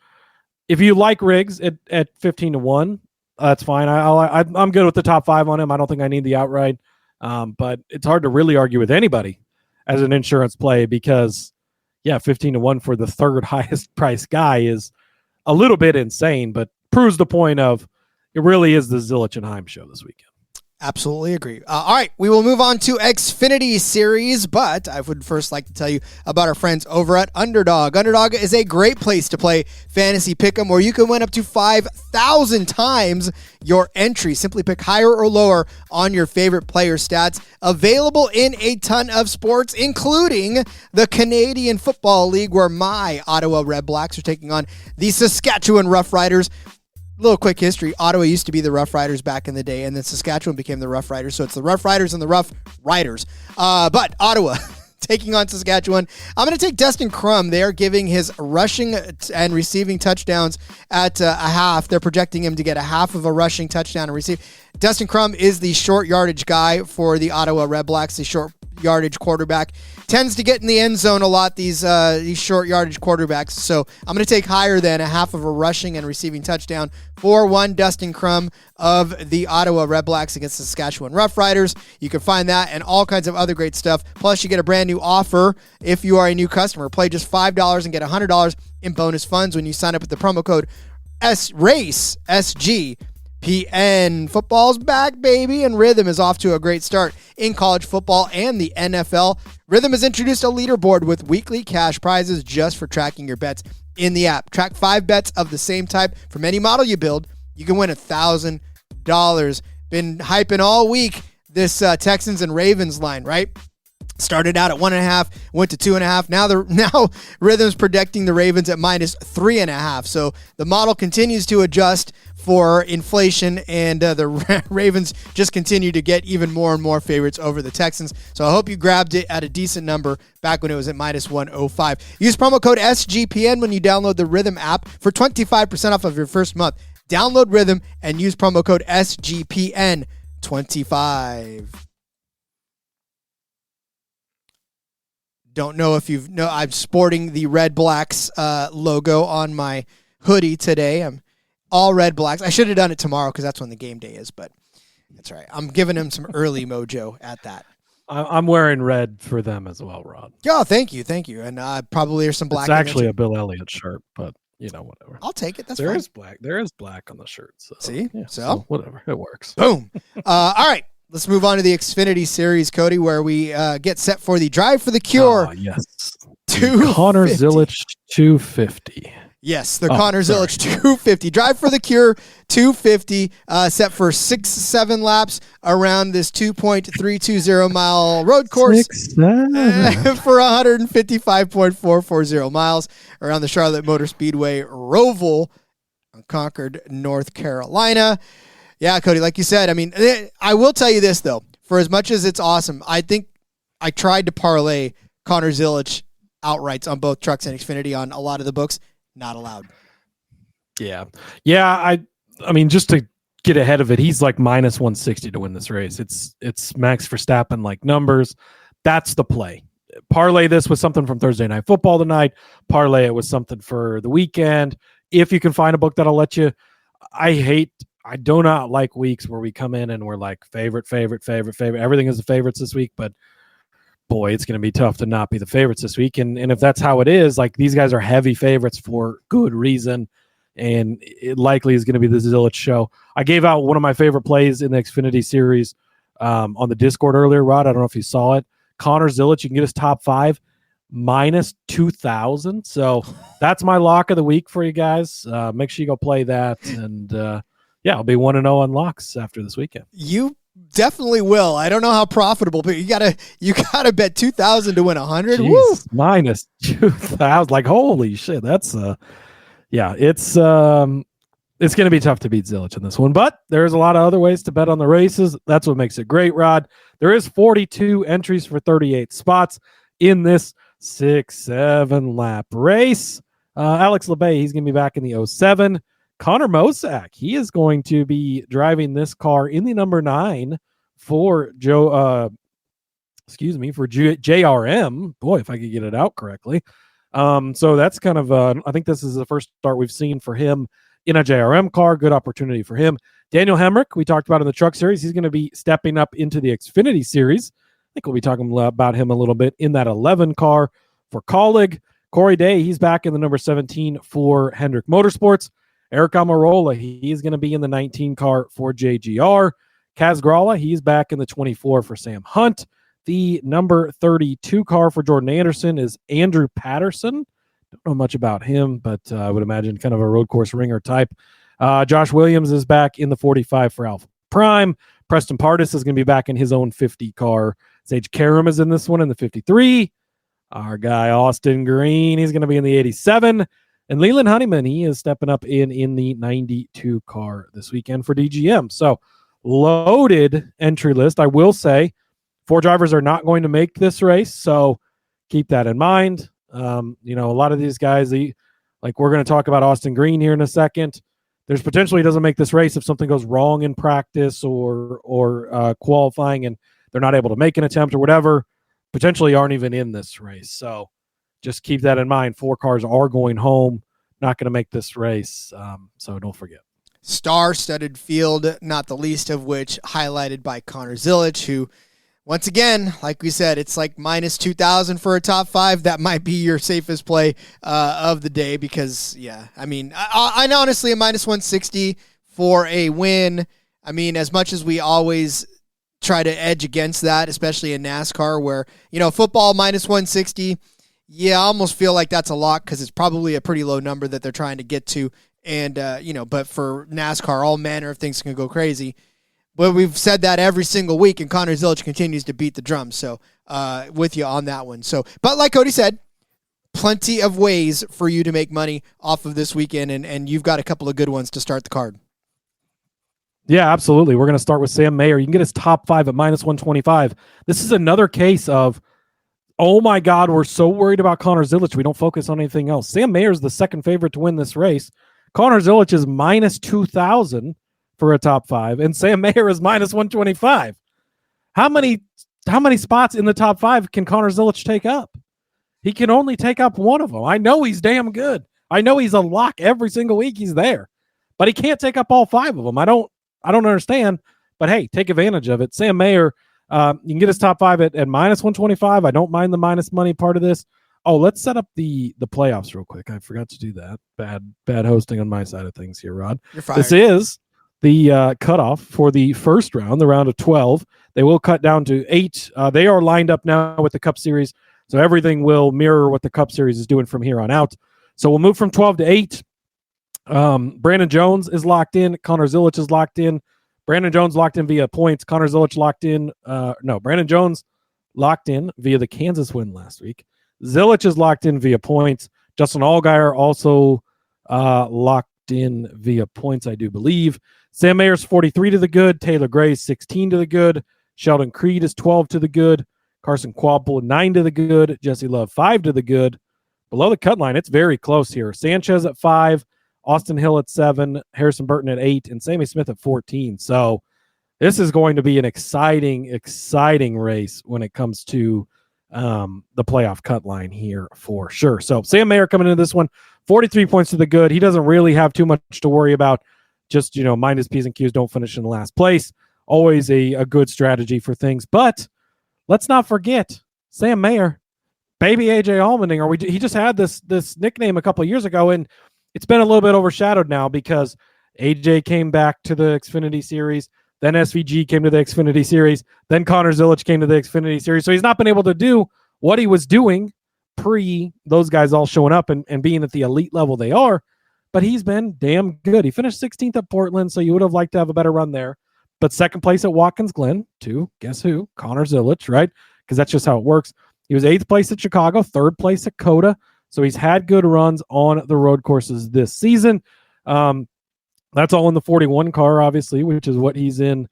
If you like Riggs at 15 to 1, that's fine. I'm good with the top 5 on him. I don't think I need the outright. But it's hard to really argue with anybody as an insurance play because 15 to 1 for the third highest price guy is a little bit insane, but proves the point of it really is the Zilisch and Heim show this weekend. Absolutely agree. All right, we will move on to Xfinity Series, but I would first like to tell you about our friends over at Underdog. Underdog is a great place to play fantasy pick'em where you can win up to 5,000 times your entry. Simply pick higher or lower on your favorite player stats. Available in a ton of sports, including the Canadian Football League, where my Ottawa Red Blacks are taking on the Saskatchewan Roughriders. Little quick history. Ottawa used to be the Rough Riders back in the day, and then Saskatchewan became the Rough Riders. So it's the Rough Riders and the Rough Riders. But Ottawa taking on Saskatchewan. I'm going to take Dustin Crum. They are giving his rushing and receiving touchdowns at a half. They're projecting him to get a half of a rushing touchdown and receive. Dustin Crum is the short yardage guy for the Ottawa Red Blacks, the short yardage quarterback. Tends to get in the end zone a lot, these short yardage quarterbacks. So I'm going to take higher than a half of a rushing and receiving touchdown for one Dustin Crum of the Ottawa Red Blacks against the Saskatchewan Roughriders. You can find that and all kinds of other great stuff. Plus, you get a brand new offer if you are a new customer. Play just $5 and get $100 in bonus funds when you sign up with the promo code SRACE, SGPN. Football's back, baby, and Rhythm is off to a great start in college football and the NFL. Rhythm has introduced a leaderboard with weekly cash prizes just for tracking your bets in the app. Track 5 bets of the same type from any model you build. You can win $1,000. Been hyping all week this Texans and Ravens line, right? Started out at 1.5, went to 2.5. Now Rhythm's predicting the Ravens at minus 3.5. So the model continues to adjust for inflation, and the Ravens just continue to get even more and more favorites over the Texans. So I hope you grabbed it at a decent number back when it was at -105. Use promo code SGPN when you download the Rhythm app for 25% off of your first month. Download Rhythm and use promo code SGPN25. Don't know if I'm sporting the Red Blacks logo on my hoodie today. I'm all Red Blacks. I should have done it tomorrow because that's when the game day is, but that's all right. I'm giving him some early mojo at that. I'm wearing red for them as well, Rod. Oh, thank you. And probably there's some black. It's actually a Bill Elliott shirt, but whatever. I'll take it. There is black. There is black on the shirt. So, see, yeah, so whatever, it works. Boom. All right. Let's move on to the Xfinity Series, Cody, where we get set for the Drive for the Cure. Yes. 250. Connor Zilisch 250. Yes, the Connor Zilisch 250. Drive for the Cure 250, set for 6-7 laps around this 2.320 mile road course for 155.440 miles around the Charlotte Motor Speedway, ROVAL, Concord, North Carolina. Yeah, Cody, like you said, I mean, I will tell you this, though. For as much as it's awesome, I think I tried to parlay Connor Zilisch outrights on both Trucks and Xfinity on a lot of the books. Not allowed. Yeah. I mean, just to get ahead of it, he's like -160 to win this race. It's Max Verstappen like numbers. That's the play. Parlay this with something from Thursday Night Football tonight. Parlay it with something for the weekend. If you can find a book that'll let you. I do not like weeks where we come in and we're like favorite. Everything is the favorites this week, but boy, it's going to be tough to not be the favorites this week. And if that's how it is, like these guys are heavy favorites for good reason. And it likely is going to be the Zilisch show. I gave out one of my favorite plays in the Xfinity Series on the Discord earlier, Rod. I don't know if you saw it. Connor Zilisch, you can get his top 5 -2,000. So that's my lock of the week for you guys. Make sure you go play that. And I'll be 1-0 on locks after this weekend. You definitely will. I don't know how profitable, but you gotta bet 2,000 to win 100. Woo! -2,000. Like holy shit, that's it's going to be tough to beat Zilisch in this one. But there's a lot of other ways to bet on the races. That's what makes it great, Rod. There is 42 entries for 38 spots in this 6-7 lap race. Alex LeBay, he's going to be back in the 07. Connor Mosack, he is going to be driving this car in the number 9 for JRM. Boy, if I could get it out correctly. So that's kind of, I think this is the first start we've seen for him in a JRM car. Good opportunity for him. Daniel Hemrick, we talked about in the Truck Series. He's going to be stepping up into the Xfinity Series. I think we'll be talking about him a little bit in that 11 car for Colleague. Corey Day, he's back in the number 17 for Hendrick Motorsports. Eric Almirola, he's going to be in the 19 car for JGR. Kaz Gralla, he's back in the 24 for Sam Hunt. The number 32 car for Jordan Anderson is Andrew Patterson. Don't know much about him, but I would imagine kind of a road course ringer type. Josh Williams is back in the 45 for Alpha Prime. Preston Pardis is going to be back in his own 50 car. Sage Karam is in this one in the 53. Our guy Austin Green, he's going to be in the 87. And Leland Honeyman, he is stepping up in the 92 car this weekend for DGM. So loaded entry list. I will say 4 drivers are not going to make this race, so keep that in mind. A lot of these guys, like we're going to talk about Austin Green here in a second. There's potentially he doesn't make this race if something goes wrong in practice or qualifying and they're not able to make an attempt or whatever. Potentially aren't even in this race. So just keep that in mind. 4 cars are going home, not going to make this race. So don't forget. Star-studded field, not the least of which highlighted by Connor Zilisch, who, once again, like we said, it's like -2,000 for a top 5. That might be your safest play of the day because, I honestly, a -160 for a win. I mean, as much as we always try to edge against that, especially in NASCAR where, football -160, I almost feel like that's a lock because it's probably a pretty low number that they're trying to get to. And, but for NASCAR, all manner of things can go crazy. But we've said that every single week, and Connor Zilisch continues to beat the drum. So with you on that one. So, but like Cody said, plenty of ways for you to make money off of this weekend, and you've got a couple of good ones to start the card. Yeah, absolutely. We're going to start with Sam Mayer. You can get his top 5 at minus 125. This is another case of, oh my God, we're so worried about Connor Zilisch. We don't focus on anything else. Sam Mayer is the second favorite to win this race. Connor Zilisch is minus 2,000 for a top 5, and Sam Mayer is minus 125. How many spots in the top 5 can Connor Zilisch take up? He can only take up one of them. I know he's damn good. I know he's a lock every single week he's there, but he can't take up all 5 of them. I don't understand, but hey, take advantage of it. Sam Mayer, you can get his top 5 at minus 125. I don't mind the minus money part of this. Oh, let's set up the playoffs real quick. I forgot to do that. Bad hosting on my side of things here, Rod. You're fired. This is the cutoff for the first round, the round of 12. They will cut down to 8. They are lined up now with the Cup Series, so everything will mirror what the Cup Series is doing from here on out. So we'll move from 12 to 8. Brandon Jones is locked in. Connor Zilisch is locked in. Brandon Jones locked in via points. Connor Zilisch locked in. Brandon Jones locked in via the Kansas win last week. Zilisch is locked in via points. Justin Allgaier also locked in via points, I do believe. Sam Mayer's 43 to the good. Taylor Gray's 16 to the good. Sheldon Creed is 12 to the good. Carson Quapple 9 to the good. Jesse Love 5 to the good. Below the cut line, it's very close here. Sanchez at 5. Austin Hill at 7. Harrison Burton at 8. And Sammy Smith at 14. So this is going to be an exciting race when it comes to the playoff cut line here for sure. So Sam Mayer coming into this one, 43 points to the good. He doesn't really have too much to worry about. Just, mind his P's and Q's, don't finish in the last place. Always a good strategy for things. But let's not forget Sam Mayer, baby AJ Allmendinger. He just had this nickname a couple of years ago, and it's been a little bit overshadowed now because AJ came back to the Xfinity Series. Then SVG came to the Xfinity Series. Then Connor Zilisch came to the Xfinity Series. So he's not been able to do what he was doing pre those guys all showing up and being at the elite level they are. But he's been damn good. He finished 16th at Portland, so you would have liked to have a better run there. But second place at Watkins Glen to, guess who? Connor Zilisch, right? Because that's just how it works. He was 8th place at Chicago, 3rd place at Coda. So he's had good runs on the road courses this season. That's all in the 41 car, obviously, which is what he's in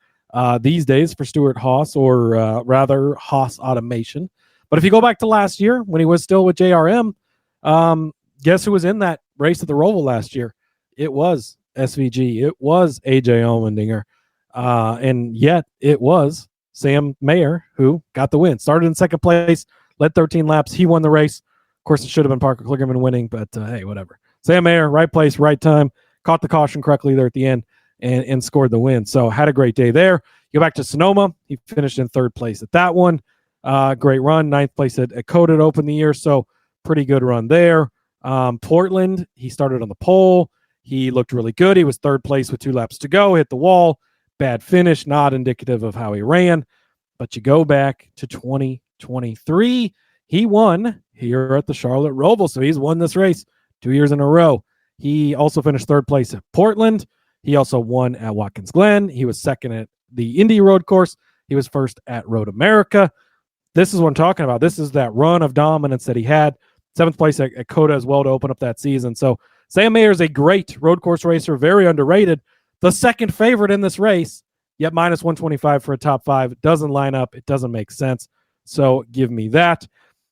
these days for Stuart Haas, or rather Haas Automation. But if you go back to last year when he was still with JRM, guess who was in that race at the Roval last year? It was SVG. It was AJ Allmendinger. And yet it was Sam Mayer who got the win. Started in second place, led 13 laps. He won the race. Of course, it should have been Parker Kligerman winning, but hey, whatever. Sam Mayer, right place, right time. Caught the caution correctly there at the end and scored the win. So had a great day there. Go back to Sonoma. He finished in 3rd place at that one. Great run. 9th place at Coda to open the year. So pretty good run there. Portland, he started on the pole. He looked really good. He was 3rd place with 2 laps to go. Hit the wall. Bad finish. Not indicative of how he ran. But you go back to 2023. He won here at the Charlotte Roval. So he's won this race 2 years in a row. He also finished 3rd place at Portland. He also won at Watkins Glen. He was 2nd at the Indy Road Course. He was 1st at Road America. This is what I'm talking about. This is that run of dominance that he had. 7th place at Coda as well to open up that season. So Sam Mayer is a great road course racer, very underrated. The second favorite in this race, yet minus 125 for a top 5. It doesn't line up. It doesn't make sense. So give me that.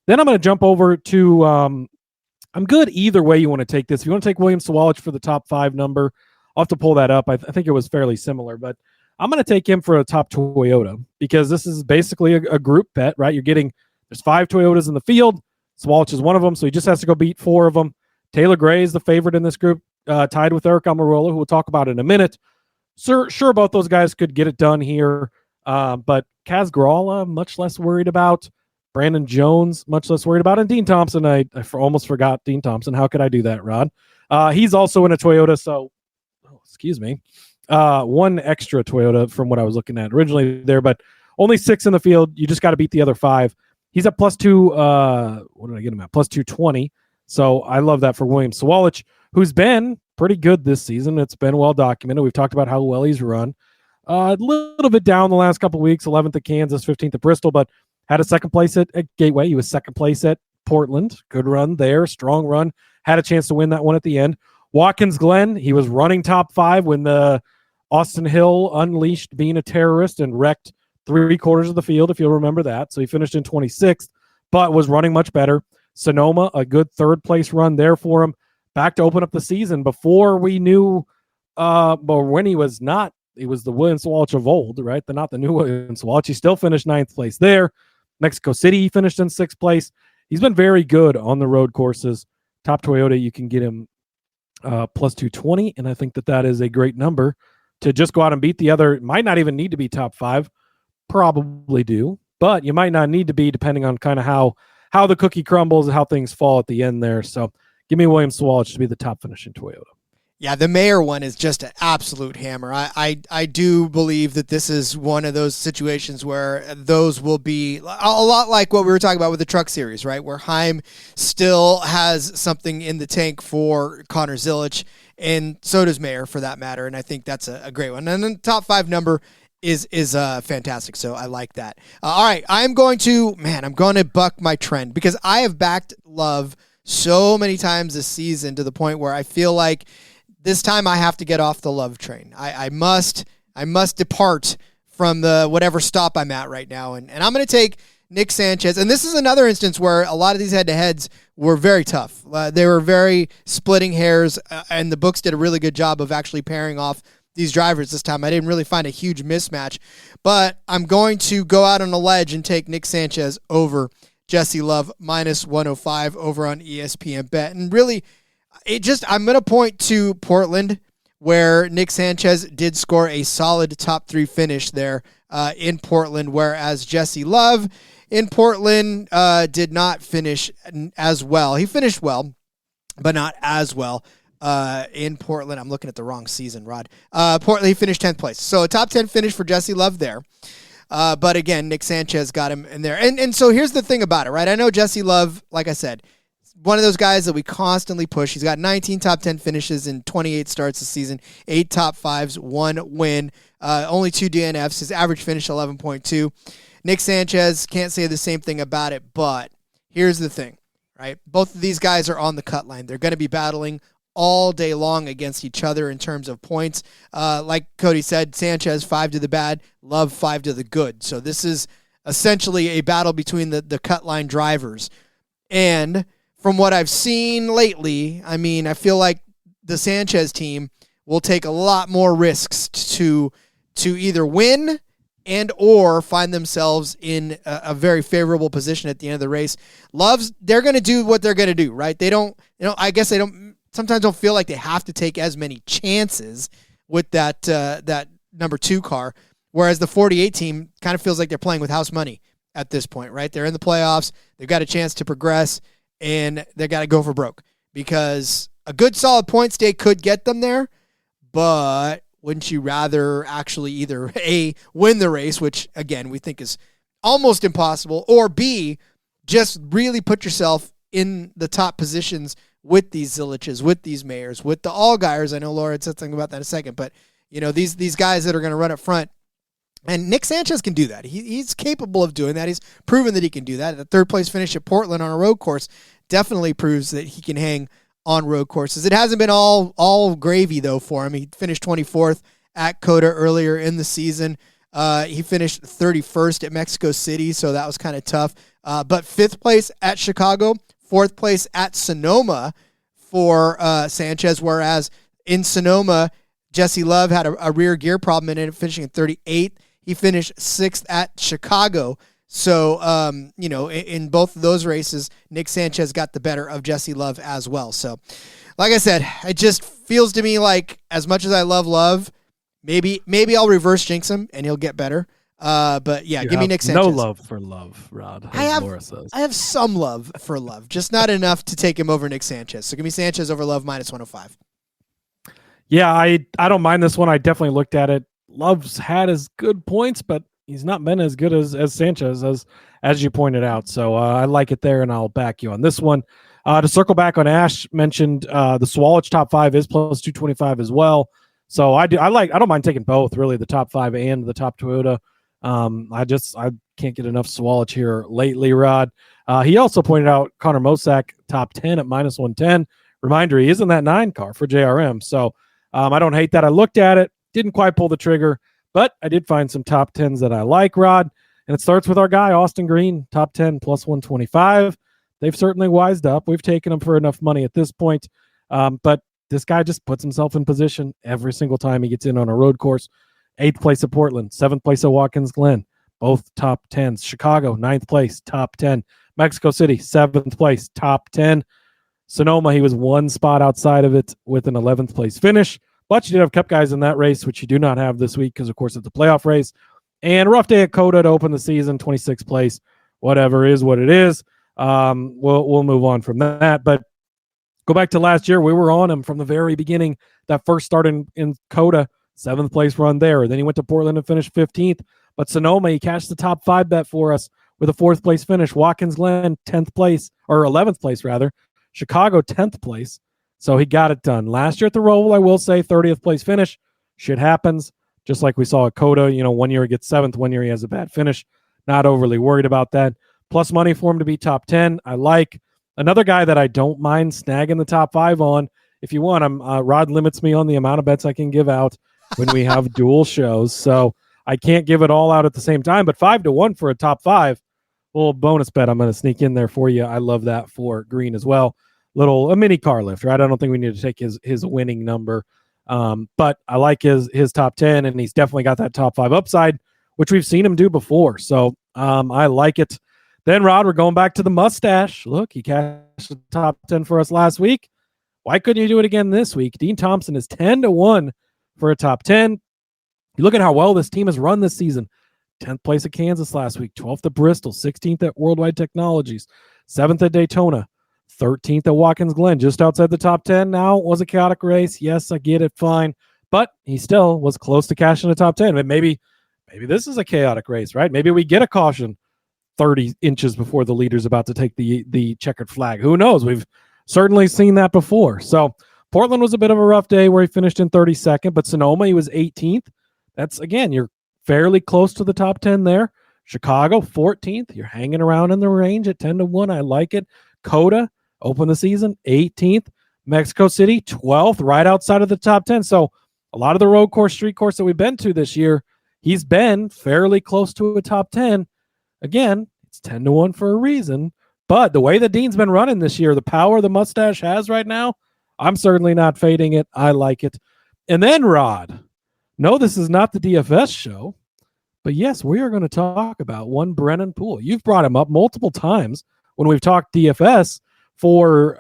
Then I'm going to jump over to I'm good either way you want to take this. If you want to take William Sawalich for the top 5 number, I'll have to pull that up. I think it was fairly similar, but I'm going to take him for a top Toyota because this is basically a group bet, right? There's 5 Toyotas in the field. Sawalich is one of them, so he just has to go beat 4 of them. Taylor Gray is the favorite in this group, tied with Eric Almirola, who we'll talk about in a minute. Sure, both those guys could get it done here, but Kaz Grala, much less worried about. Brandon Jones, much less worried about. And Dean Thompson, I almost forgot Dean Thompson. How could I do that, Rod? He's also in a Toyota, so, excuse me, 1 extra Toyota from what I was looking at originally there, but only 6 in the field. You just got to beat the other 5. He's at +2, what did I get him at? +220. So I love that for William Sawalich, who's been pretty good this season. It's been well documented. We've talked about how well he's run. A little bit down the last couple of weeks, 11th at Kansas, 15th at Bristol, but had a 2nd place at Gateway. He was 2nd place at Portland. Good run there, strong run. Had a chance to win that one at the end. Watkins Glen, he was running top 5 when the Austin Hill unleashed being a terrorist and wrecked 3/4 of the field, if you'll remember that. So he finished in 26th, but was running much better. Sonoma, a good third-place run there for him. Back to open up the season before we knew, but when he was not, he was the Williams Sawalich of old, right? Not the new Williams Sawalich. He still finished 9th place there. Mexico City, he finished in 6th place. He's been very good on the road courses. Top Toyota, you can get him plus 220, and I think that is a great number to just go out and beat the other. Might not even need to be top 5. Probably do, but you might not need to be, depending on kind of how the cookie crumbles and how things fall at the end there. So give me Williams Sawalich to be the top finishing Toyota. Yeah, the Mayer one is just an absolute hammer. I do believe that this is one of those situations where those will be a lot like what we were talking about with the Truck Series, right? Where Heim still has something in the tank for Connor Zilisch, and so does Mayer for that matter. And I think that's a great one. And then the top 5 number is fantastic. So I like that. All right, I'm going to buck my trend because I have backed Love so many times this season to the point where I feel like this time I have to get off the Love train. I must depart from the whatever stop I'm at right now. And I'm going to take Nick Sanchez. And this is another instance where a lot of these head-to-heads were very tough. They were very splitting hairs, and the books did a really good job of actually pairing off these drivers this time. I didn't really find a huge mismatch. But I'm going to go out on a ledge and take Nick Sanchez over Jesse Love, minus 105 over on ESPN Bet. And really, I'm going to point to Portland, where Nick Sanchez did score a solid top 3 finish there in Portland, whereas Jesse Love in Portland did not finish as well. He finished well, but not as well in Portland. I'm looking at the wrong season, Rod. Portland, he finished 10th place. So a top 10 finish for Jesse Love there. But again, Nick Sanchez got him in there. And so here's the thing about it, right? I know Jesse Love, like I said, one of those guys that we constantly push. He's got 19 top 10 finishes in 28 starts this season, 8 top 5s, 1 win, only 2 DNFs. His average finish 11.2. Nick Sanchez, can't say the same thing about it, but here's the thing, right? Both of these guys are on the cut line. They're going to be battling all day long against each other in terms of points. Like Cody said, Sanchez 5 to the bad, Love 5 to the good. So this is essentially a battle between the cut line drivers. And from what I've seen lately, I mean, I feel like the Sanchez team will take a lot more risks to either win and or find themselves in a very favorable position at the end of the race. They're going to do what they're going to do, right? They don't, I guess they sometimes don't feel like they have to take as many chances with that number 2 car, whereas the 48 team kind of feels like they're playing with house money at this point, right? They're in the playoffs. They've got a chance to progress, and they got to go for broke because a good solid points day could get them there, but wouldn't you rather actually either A, win the race, which again we think is almost impossible, or B, just really put yourself in the top positions with these Ziliches, with these Mayers, with the Allgaiers. I know Laura had said something about that in a second, but these guys that are going to run up front. And Nick Sanchez can do that. He's capable of doing that. He's proven that he can do that. The 3rd place finish at Portland on a road course definitely proves that he can hang on road courses. It hasn't been all gravy, though, for him. He finished 24th at COTA earlier in the season. He finished 31st at Mexico City, so that was kind of tough. But 5th place at Chicago, 4th place at Sonoma for Sanchez, whereas in Sonoma, Jesse Love had a rear gear problem and ended up finishing in 38th. He finished 6th at Chicago. So, in both of those races, Nick Sanchez got the better of Jesse Love as well. So, like I said, it just feels to me like as much as I love Love, maybe I'll reverse jinx him and he'll get better. But yeah, give me Nick Sanchez. No love for Love, Rod. Laura says. I have some love for Love, just not enough to take him over Nick Sanchez. So give me Sanchez over Love minus 105. Yeah, I don't mind this one. I definitely looked at it. Love's had his good points, but he's not been as good as Sanchez, as you pointed out. So I like it there, and I'll back you on this one. To circle back on Ash mentioned, the Sawalich top 5 is plus 225 as well. So I don't mind taking both, really, the top 5 and the top Toyota. I can't get enough Sawalich here lately, Rod. He also pointed out Connor Mosack top 10 at minus 110. Reminder, he is in that 9 car for JRM. So I don't hate that. I looked at it. Didn't quite pull the trigger, but I did find some top 10s that I like, Rod. And it starts with our guy, Austin Green, top 10 plus 125. They've certainly wised up. We've taken him for enough money at this point. But this guy just puts himself in position every single time he gets in on a road course. 8th place at Portland, 7th place at Watkins Glen, both top 10s. Chicago, 9th place, top 10. Mexico City, 7th place, top 10. Sonoma, he was one spot outside of it with an 11th place finish. But you did have Cup guys in that race, which you do not have this week because, of course, it's a playoff race. And a rough day at Coda to open the season, 26th place. Whatever is what it is. We'll move on from that. But go back to last year. We were on him from the very beginning. That first start in Coda, 7th place run there. Then he went to Portland and finished 15th. But Sonoma, he cashed the top 5 bet for us with a 4th place finish. Watkins Glen, 10th place, or 11th place rather. Chicago, 10th place. So he got it done. Last year at the Roval, I will say, 30th place finish. Shit happens. Just like we saw at Coda, 1 year he gets 7th, 1 year he has a bad finish. Not overly worried about that. Plus money for him to be top 10. I like. Another guy that I don't mind snagging the top 5 on. If you want, Rod limits me on the amount of bets I can give out when we have dual shows. So I can't give it all out at the same time. But 5-1 for a top 5. Little bonus bet I'm going to sneak in there for you. I love that for Green as well. A mini car lift, right? I don't think we need to take his winning number. But I like his top 10, and he's definitely got that top 5 upside, which we've seen him do before. So I like it. Then, Rod, we're going back to the mustache. Look, he cashed the top 10 for us last week. Why couldn't you do it again this week? Dean Thompson is 10-1 for a top 10. You look at how well this team has run this season. 10th place at Kansas last week, 12th at Bristol, 16th at Worldwide Technologies, 7th at Daytona, 13th at Watkins Glen, just outside the top 10. Now, it was a chaotic race. Yes, I get it, fine. But he still was close to cashing the top 10. But maybe this is a chaotic race, right? Maybe we get a caution 30 inches before the leader's about to take the checkered flag. Who knows? We've certainly seen that before. So Portland was a bit of a rough day where he finished in 32nd, but Sonoma, he was 18th. That's, again, you're fairly close to the top 10 there. Chicago, 14th. You're hanging around in the range at 10-1. I like it. Coda, open the season, 18th. Mexico City, 12th, right outside of the top 10. So a lot of the road course, street course that we've been to this year, he's been fairly close to a top 10. Again, it's 10-1 for a reason. But the way that Dean's been running this year, the power the mustache has right now, I'm certainly not fading it. I like it. And then, Rod, no, this is not the DFS show, but yes, we are going to talk about one Brennan Poole. You've brought him up multiple times when we've talked DFS for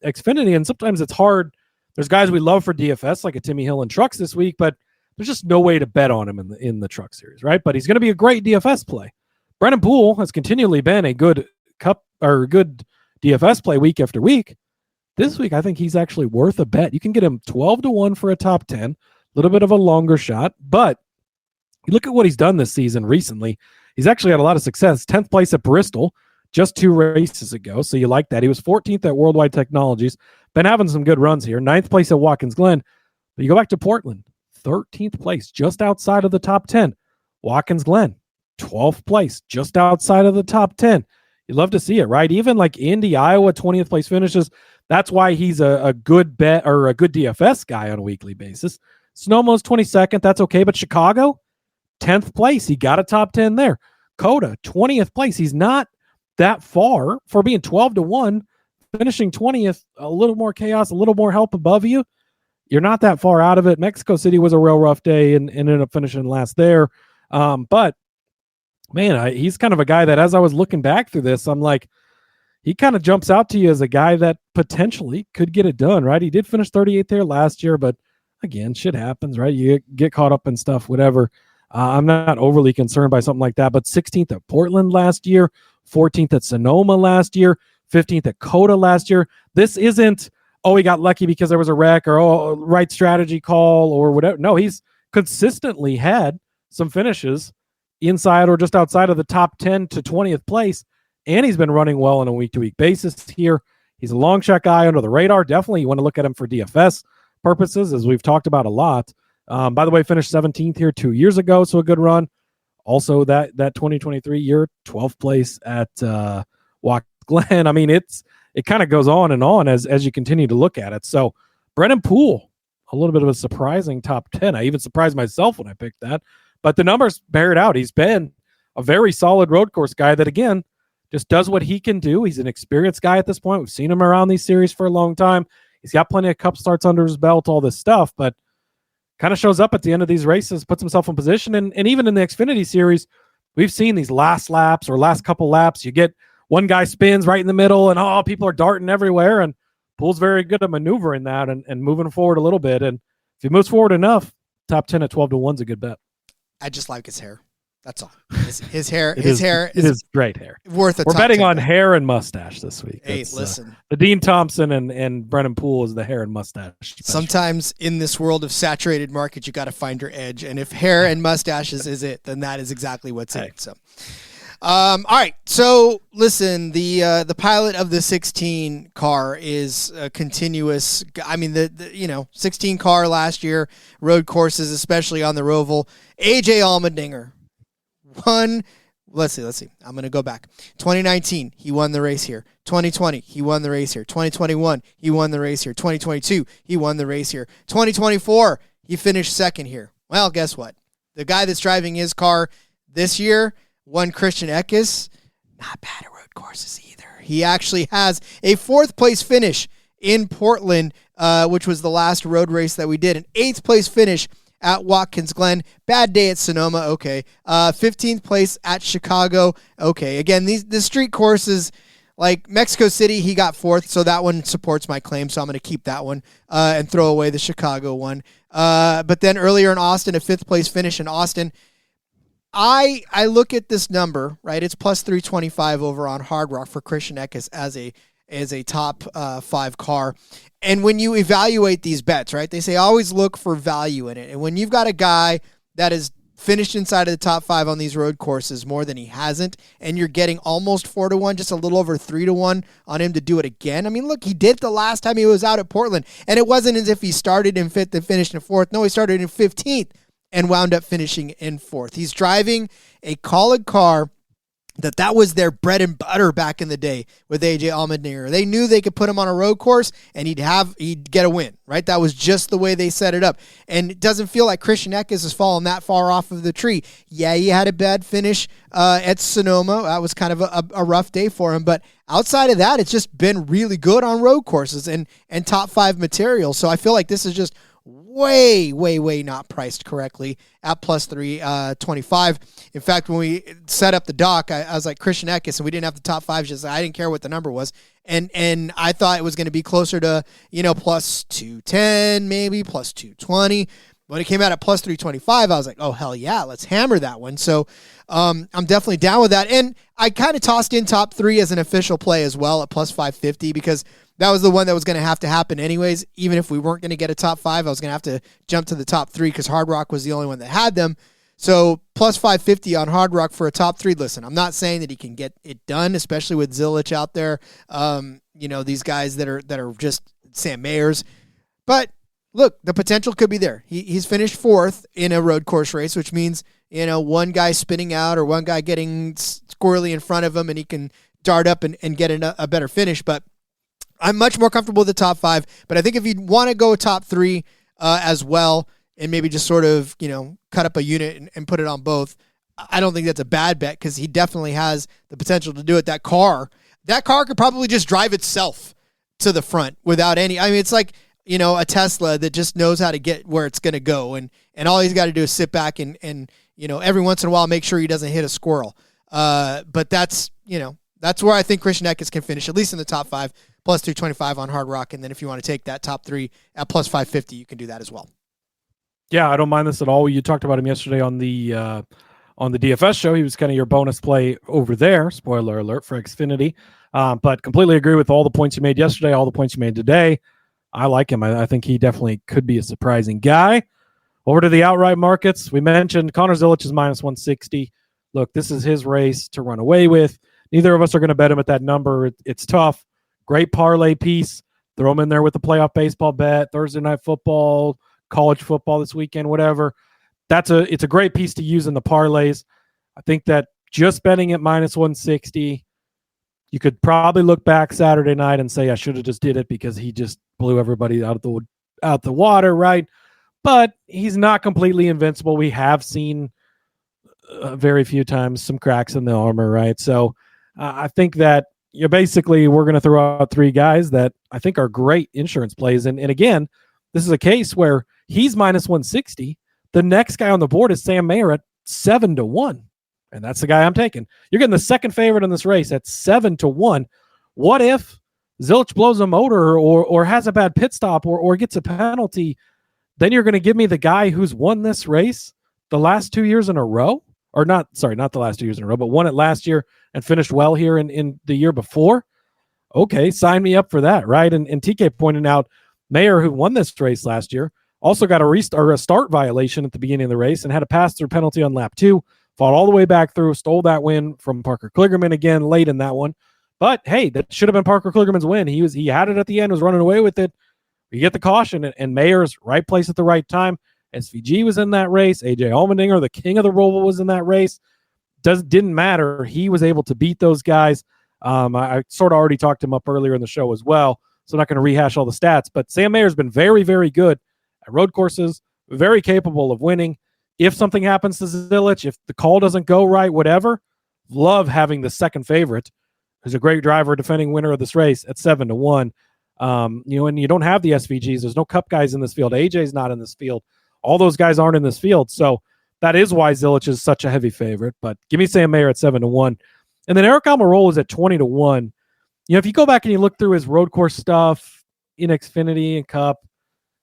Xfinity, and sometimes it's hard. There's guys we love for DFS, like a Timmy Hill in trucks this week, but there's just no way to bet on him in the truck series, right? But he's going to be a great DFS play. Brennan Poole has continually been a good good DFS play week after week. This week, I think he's actually worth a bet. You can get him 12-1 for a top 10, a little bit of a longer shot, but you look at what he's done this season recently. He's actually had a lot of success. 10th place at Bristol just 2 races ago, so you like that. He was 14th at Worldwide Technologies. Been having some good runs here. 9th place at Watkins Glen. But you go back to Portland, 13th place, just outside of the top 10. Watkins Glen, 12th place, just outside of the top 10. You love to see it, right? Even like Indy, Iowa, 20th place finishes. That's why he's a good bet or a good DFS guy on a weekly basis. Sonoma's 22nd. That's okay. But Chicago, 10th place. He got a top 10 there. Coda, 20th place. He's not that far for being 12-1, finishing 20th. A little more chaos, a little more help above you. You're not that far out of it. Mexico City was a real rough day and ended up finishing last there. But man, he's kind of a guy that as I was looking back through this, I'm like, he kind of jumps out to you as a guy that potentially could get it done, right? He did finish 38th there last year, but again, shit happens, right? You get caught up in stuff, whatever. I'm not overly concerned by something like that, but 16th at Portland last year, 14th at Sonoma last year, 15th at Coda last year. This isn't, oh, he got lucky because there was a wreck or, oh, right strategy call or whatever. No, he's consistently had some finishes inside or just outside of the top 10 to 20th place, and he's been running well on a week-to-week basis here. He's a long shot guy under the radar. Definitely you want to look at him for DFS purposes, as we've talked about a lot. By the way, finished 17th here 2 years ago, so a good run. Also, that 2023 year, 12th place at Watkins Glen. I mean, it kind of goes on and on as you continue to look at it. So, Brennan Poole, a little bit of a surprising top 10. I even surprised myself when I picked that, but the numbers bear it out. He's been a very solid road course guy that, again, just does what he can do. He's an experienced guy at this point. We've seen him around these series for a long time. He's got plenty of cup starts under his belt, all this stuff, but kind of shows up at the end of these races, puts himself in position. And even in the Xfinity Series, we've seen these last laps or last couple laps. You get one guy spins right in the middle and, people are darting everywhere. And Poole's very good at maneuvering that and moving forward a little bit. And if he moves forward enough, top 10 at 12-1 is a good bet. I just like his hair. That's all. His hair. It his hair is great hair. Worth a We're top betting 10 on bet. hair and mustache this week. Hey, That's, listen. The Dean Thompson and Brennan Poole is the hair and mustache special. Sometimes in this world of saturated market, you got to find your edge. And if hair and mustaches is it, then that is exactly what's it. So, all right. So listen, the pilot of the 16 car is a continuous. I mean, the 16 car last year, road courses, especially on the Roval. AJ Allmendinger won. Let's see. I'm going to go back. 2019, he won the race here. 2020, he won the race here. 2021, he won the race here. 2022, he won the race here. 2024, he finished second here. Well, guess what? The guy that's driving his car this year won Christian Eckes. Not bad at road courses either. He actually has a 4th place finish in Portland, which was the last road race that we did. An 8th place finish at Watkins Glen. Bad day at Sonoma. Okay. 15th place at Chicago. Okay. Again, the street courses like Mexico City, he got 4th. So that one supports my claim. So I'm going to keep that one and throw away the Chicago one. But then earlier in Austin, a 5th place finish in Austin. I look at this number, right? It's plus 325 over on Hard Rock for Christian Eckes as a top 5 car. And when you evaluate these bets, right, they say always look for value in it. And when you've got a guy that is finished inside of the top 5 on these road courses more than he hasn't, and you're getting almost 4-1, just a little over 3-1 on him to do it again. I mean, look, he did the last time he was out at Portland, and it wasn't as if he started in 5th and finished in 4th. No, he started in 15th and wound up finishing in 4th. He's driving a College car that was their bread and butter back in the day with AJ Allmendinger. They knew they could put him on a road course and he'd get a win, right? That was just the way they set it up. And it doesn't feel like Christian Eckes has fallen that far off of the tree. Yeah, he had a bad finish at Sonoma. That was kind of a rough day for him. But outside of that, it's just been really good on road courses and top 5 material. So I feel like this is just way not priced correctly at plus 325. In fact, when we set up the doc, I was like Christian Eckes, and we didn't have the top 5. Just I didn't care what the number was, and I thought it was going to be closer to plus 210, maybe plus 220. When it came out at plus 325, I was like, oh hell yeah, let's hammer that one. So I'm definitely down with that, and I kind of tossed in top 3 as an official play as well at plus 550 because that was the one that was going to have to happen anyways. Even if we weren't going to get a top 5, I was going to have to jump to the top 3 because Hard Rock was the only one that had them. So plus 550 on Hard Rock for a top 3. Listen, I'm not saying that he can get it done, especially with Zilisch out there. These guys that are just Sam Mayers. But look, the potential could be there. He's finished 4th in a road course race, which means one guy spinning out or one guy getting squirrely in front of him, and he can dart up and get a better finish. But I'm much more comfortable with the top 5, but I think if you want to go top 3 as well and maybe just sort of, cut up a unit and put it on both, I don't think that's a bad bet because he definitely has the potential to do it. That car could probably just drive itself to the front without any, it's like, a Tesla that just knows how to get where it's going to go. And all he's got to do is sit back and every once in a while, make sure he doesn't hit a squirrel. But that's where I think Christian Eckes can finish, at least in the top 5. Plus 225 on Hard Rock, and then if you want to take that top 3 at plus 550, you can do that as well. Yeah, I don't mind this at all. You talked about him yesterday on the DFS show. He was kind of your bonus play over there. Spoiler alert for Xfinity. But completely agree with all the points you made yesterday, all the points you made today. I like him. I think he definitely could be a surprising guy. Over to the outright markets. We mentioned Connor Zilisch is minus 160. Look, this is his race to run away with. Neither of us are going to bet him at that number. It's tough. Great parlay piece. Throw them in there with the playoff baseball bet, Thursday night football, college football this weekend, whatever. It's a great piece to use in the parlays. I think that just betting at minus 160, you could probably look back Saturday night and say, I should have just did it because he just blew everybody out of the out the water, right? But he's not completely invincible. We have seen very few times some cracks in the armor, right? So I think that we're going to throw out three guys that I think are great insurance plays. And again, this is a case where he's minus 160. The next guy on the board is Sam Mayer at 7-1. And that's the guy I'm taking. You're getting the second favorite in this race at 7-1. What if Zilisch blows a motor or has a bad pit stop or gets a penalty? Then you're going to give me the guy who's won this race the last 2 years in a row? Or not the last 2 years in a row, but won it last year and finished well here in the year before? Okay, sign me up for that, right? And TK pointed out Mayer, who won this race last year, also got a start violation at the beginning of the race and had a pass-through penalty on lap 2, fought all the way back through, stole that win from Parker Kligerman again late in that one. But hey, that should have been Parker Kligerman's win. He had it at the end, was running away with it. You get the caution, and Mayer's right place at the right time. SVG was in that race. AJ Allmendinger, the king of the ROVAL, was in that race. Didn't matter. He was able to beat those guys. I sort of already talked him up earlier in the show as well, so I'm not going to rehash all the stats. But Sam Mayer's been very, very good at road courses, very capable of winning. If something happens to Zilisch, if the call doesn't go right, whatever, love having the second favorite, who's a great driver, defending winner of this race at 7-1. And you don't have the SVGs. There's no Cup guys in this field. AJ's not in this field. All those guys aren't in this field. So that is why Zilisch is such a heavy favorite. But give me Sam Mayer at 7-1. And then Eric Almirola is at 20-1. If you go back and you look through his road course stuff in Xfinity and Cup,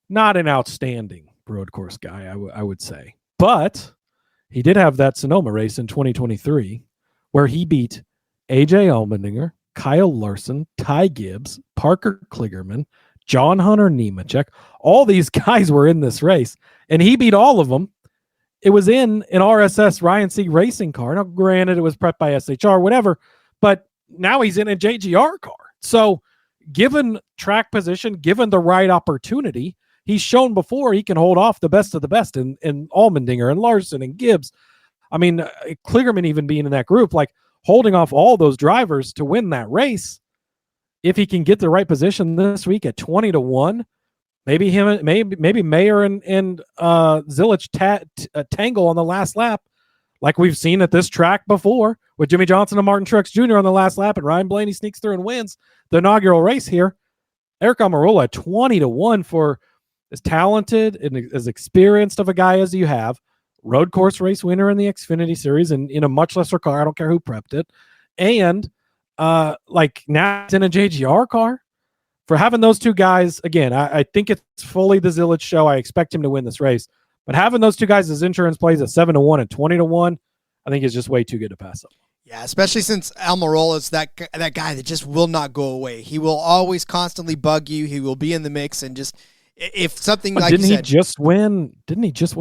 not an outstanding road course guy, I would say. But he did have that Sonoma race in 2023 where he beat AJ Allmendinger, Kyle Larson, Ty Gibbs, Parker Kligerman, John Hunter Nemechek. All these guys were in this race, and he beat all of them. It was in an RSS Ryan Sieg racing car. Now, granted, it was prepped by SHR, whatever, but now he's in a JGR car. So given track position, given the right opportunity, he's shown before he can hold off the best of the best in Allmendinger and Larson and Gibbs. I mean, Kligerman even being in that group, like holding off all those drivers to win that race. If he can get the right position this week at 20-1, maybe Mayer and Zilisch tangle on the last lap, like we've seen at this track before with Jimmy Johnson and Martin Truex Jr. on the last lap, and Ryan Blaney sneaks through and wins the inaugural race here. Eric Almirola at 20-1 for as talented and as experienced of a guy as you have. Road course race winner in the Xfinity Series and in a much lesser car. I don't care who prepped it. And now it's in a JGR car. For having those two guys, again, I think it's fully the Zilisch show. I expect him to win this race. But having those two guys as insurance plays at 7-1 and 20-1, I think is just way too good to pass up. Yeah, especially since Almirola is that guy that just will not go away. He will always constantly bug you. He will be in the mix and just if something like didn't he just win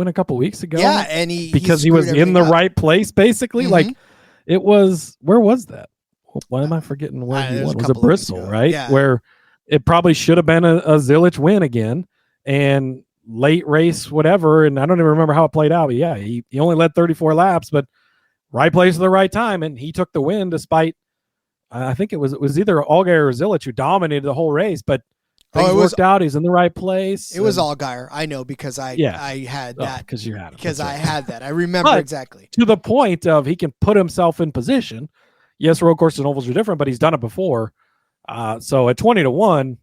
a couple weeks ago? Yeah, and he was in the right place basically. Mm-hmm. Like it was. Where was that? Why am I forgetting where he won? Was it Bristol, right? Yeah. Where it probably should have been a Zilisch win again and late race, whatever. And I don't even remember how it played out. But yeah, he only led 34 laps, but right place at the right time, and he took the win despite. I think it was either Allgaier or Zilisch who dominated the whole race, but. Things worked out. He's in the right place. It was Allgaier. I know because I had that. Because you had it. Because I had that. I remember exactly. To the point of he can put himself in position. Yes, road courses and ovals are different, but he's done it before. So at 20-1,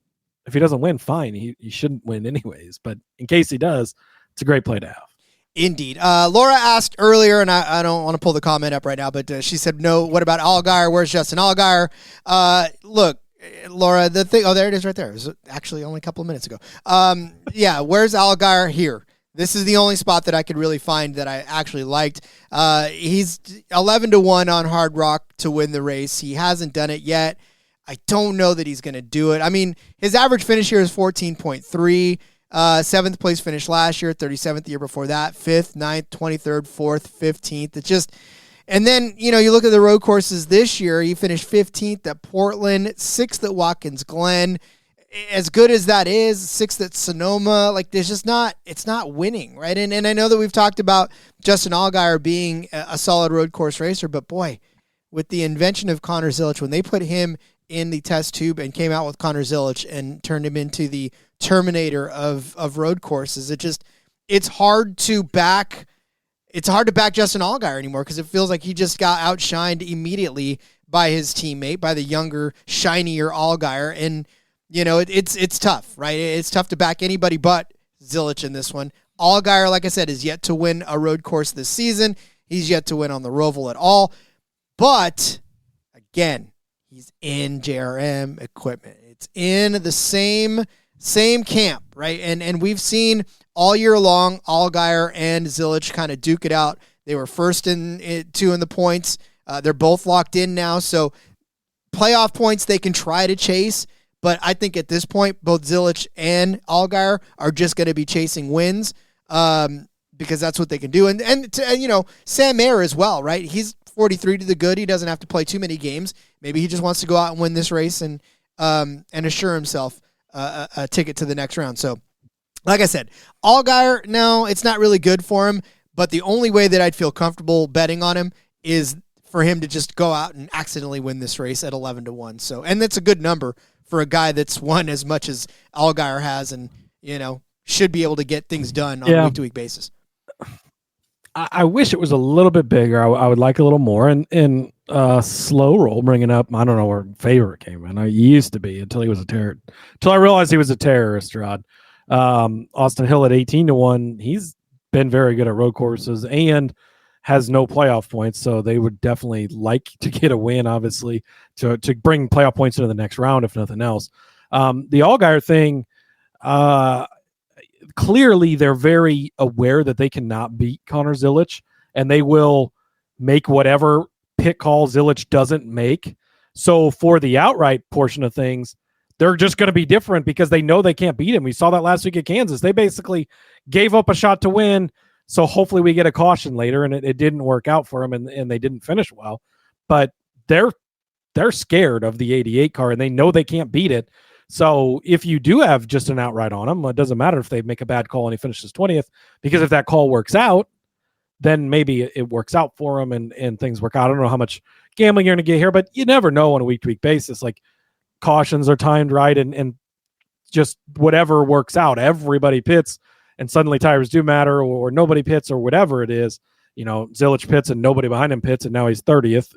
if he doesn't win, fine. He shouldn't win anyways. But in case he does, it's a great play to have. Indeed. Laura asked earlier, and I don't want to pull the comment up right now, but she said, no, what about Allgaier? Where's Justin Allgaier? Look, Laura, the thing, there it is right there. It was actually only a couple of minutes ago. Where's Allgaier here? This is the only spot that I could really find that I actually liked. He's 11-1 on Hard Rock to win the race. He hasn't done it yet. I don't know that he's going to do it. I mean, his average finish here is 14.3. 7th place finish last year, 37th the year before that, 5th, 9th, 23rd, 4th, 15th. It's just... And then, you look at the road courses this year, he finished 15th at Portland, 6th at Watkins Glen. As good as that is, 6th at Sonoma, there's just it's not winning, right? And I know that we've talked about Justin Allgaier being a solid road course racer, but boy, with the invention of Connor Zilisch, when they put him in the test tube and came out with Connor Zilisch and turned him into the Terminator of road courses. It's hard to back Justin Allgaier anymore because it feels like he just got outshined immediately by his teammate, by the younger, shinier Allgaier. And, it's tough, right? It's tough to back anybody but Zilisch in this one. Allgaier, like I said, is yet to win a road course this season. He's yet to win on the ROVAL at all. But, again, he's in JRM equipment. It's in the same camp, right? And we've seen all year long Allgaier and Zilisch kind of duke it out. They were first two in the points. They're both locked in now, so playoff points they can try to chase. But I think at this point, both Zilisch and Allgaier are just going to be chasing wins because that's what they can do. And Sam Mayer as well, right? He's 43 to the good. He doesn't have to play too many games. Maybe he just wants to go out and win this race and assure himself a ticket to the next round. So, like I said, Allgaier, no, it's not really good for him. But the only way that I'd feel comfortable betting on him is for him to just go out and accidentally win this race at 11-1. So, and that's a good number for a guy that's won as much as Allgaier has, and should be able to get things done on a week-to-week basis. I wish it was a little bit bigger. I would like a little more. And slow roll bringing up, I don't know where favorite came in. He used to be until he was a terror. Until I realized he was a terrorist, Rod. Austin Hill at 18-1. He's been very good at road courses and has no playoff points, so they would definitely like to get a win, obviously, to bring playoff points into the next round, if nothing else. The Allgaier thing, clearly they're very aware that they cannot beat Connor Zilisch, and they will make whatever pit call Zilisch doesn't make. So for the outright portion of things, they're just going to be different because they know they can't beat him. We saw that last week at Kansas. They basically gave up a shot to win, so hopefully we get a caution later, and it didn't work out for them, and they didn't finish well. But they're scared of the 88 car, and they know they can't beat it. So if you do have just an outright on them, it doesn't matter if they make a bad call and he finishes 20th, because if that call works out, then maybe it works out for them and things work out. I don't know how much gambling you're going to get here, but you never know on a week-to-week basis. Like, cautions are timed right, and just whatever works out. Everybody pits, and suddenly tires do matter, or nobody pits, or whatever it is. Zilisch pits and nobody behind him pits, and now he's 30th.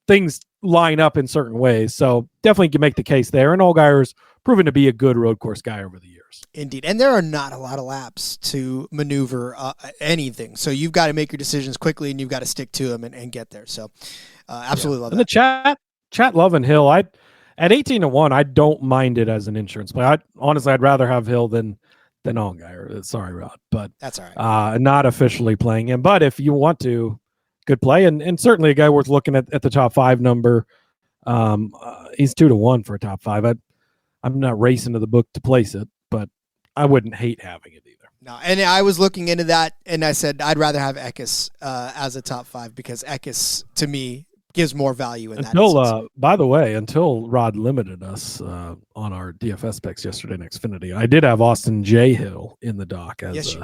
Things line up in certain ways. So definitely can make the case there. And Allgaier's proven to be a good road course guy over the years. Indeed. And there are not a lot of laps to maneuver anything. So you've got to make your decisions quickly, and you've got to stick to them and get there. So absolutely love that. And the chat loving Hill. At 18-1, I don't mind it as an insurance play. Honestly, I'd rather have Hill than Allgaier. Sorry, Rod, but that's all right. Not officially playing him. But if you want to, good play, and certainly a guy worth looking at the top 5 number. He's 2-1 for a top 5. I'm not racing to the book to place it, but I wouldn't hate having it either. No, and I was looking into that, and I said I'd rather have Eckes as a top 5 because Eckes, to me, gives more value in that instance. By the way, until Rod limited us on our DFS picks yesterday in Xfinity, I did have Austin J. Hill in the dock as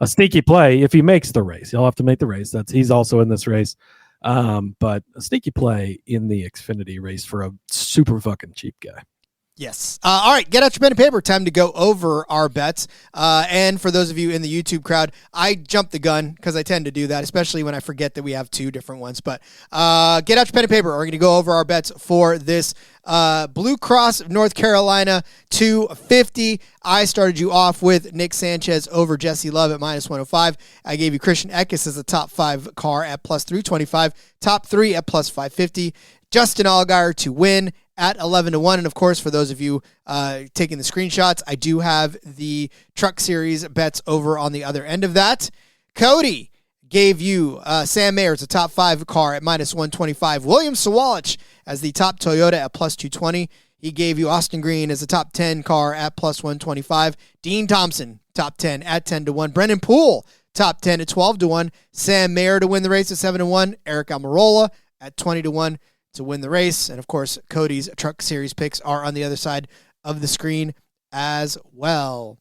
a sneaky play. If he makes the race, he'll have to make the race. He's also in this race. But a sneaky play in the Xfinity race for a super fucking cheap guy. Yes. All right, get out your pen and paper. Time to go over our bets. And for those of you in the YouTube crowd, I jumped the gun because I tend to do that, especially when I forget that we have 2 different ones. But get out your pen and paper. We're going to go over our bets for this Blue Cross of North Carolina 250. I started you off with Nick Sanchez over Jesse Love at -105. I gave you Christian Eckes as a top 5 car at +325, top 3 at +550. Justin Allgaier to win at 11-1. And of course, for those of you taking the screenshots, I do have the Truck Series bets over on the other end of that. Cody gave you Sam Mayer as a top 5 car at -125. William Sawalich as the top Toyota at +220. He gave you Austin Green as a top 10 car at +125. Dean Thompson, top 10 at 10-1. Brendan Poole, top 10 at 12-1. Sam Mayer to win the race at 7-1. Eric Almirola at 20-1. to win the race. And, of course, Cody's Truck Series picks are on the other side of the screen as well.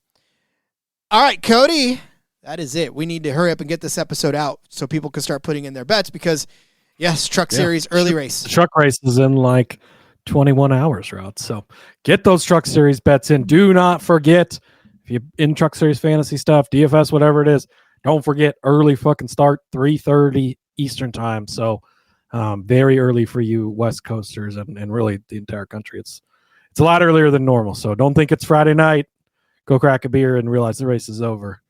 All right, Cody, that is it. We need to hurry up and get this episode out so people can start putting in their bets because, yes, Truck Series early race. The truck race is in like 21 hours, Rod. So get those Truck Series bets in. Do not forget, if you're in Truck Series fantasy stuff, DFS, whatever it is, don't forget early fucking start, 3:30 Eastern time. So very early for you West Coasters and really the entire country. It's a lot earlier than normal. So don't think it's Friday night. Go crack a beer and realize the race is over.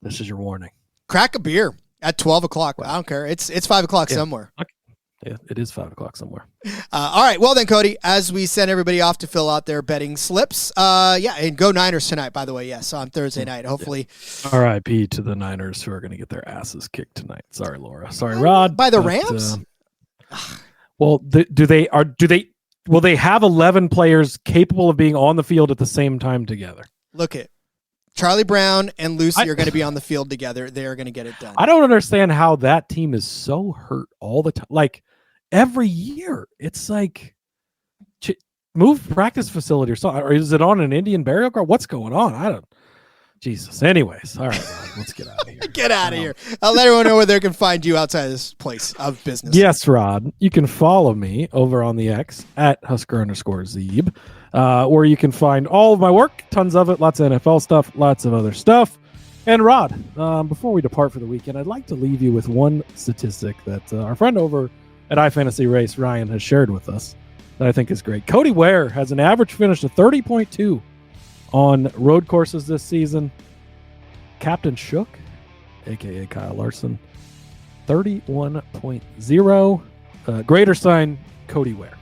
This is your warning. Crack a beer at 12 o'clock. I don't care. It's 5 o'clock somewhere. Yeah, it is 5 o'clock somewhere. All right. Well then, Cody, as we send everybody off to fill out their betting slips, and go Niners tonight, by the way. Yes, on Thursday night. Hopefully. Yeah. R.I.P. to the Niners who are going to get their asses kicked tonight. Sorry, Laura. Sorry, Rod. By the Rams? Well, will they have 11 players capable of being on the field at the same time together? Look at Charlie Brown and Lucy are going to be on the field together. They are going to get it done. I don't understand how that team is so hurt all the time. Like every year, it's like move practice facility or something. Or is it on an Indian burial ground? What's going on? I don't. Jesus. Anyways, all right, Rod, let's get out of here. Get out of here. I'll let everyone know where they can find you outside of this place of business. Yes, Rod. You can follow me over on the X at Husker_Zeeb, where you can find all of my work, tons of it, lots of NFL stuff, lots of other stuff. And Rod, before we depart for the weekend, I'd like to leave you with one statistic that our friend over at iFantasy Race, Ryan, has shared with us that I think is great. Cody Ware has an average finish of 30.2 on road courses this season. Captain Shook, a.k.a. Kyle Larson, 31.0. Greater sign, Cody Ware.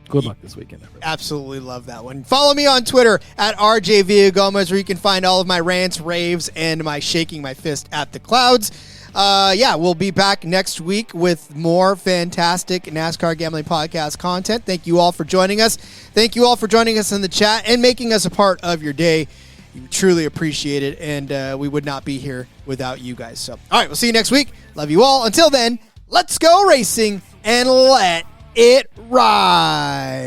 Good luck this weekend, everybody. Absolutely love that one. Follow me on Twitter at RJ Villagomez, where you can find all of my rants, raves, and my shaking my fist at the clouds. We'll be back next week with more fantastic NASCAR Gambling Podcast content. Thank you all for joining us. Thank you all for joining us in the chat and making us a part of your day. We truly appreciate it, and we would not be here without you guys. So, all right, we'll see you next week. Love you all. Until then, let's go racing and let it ride.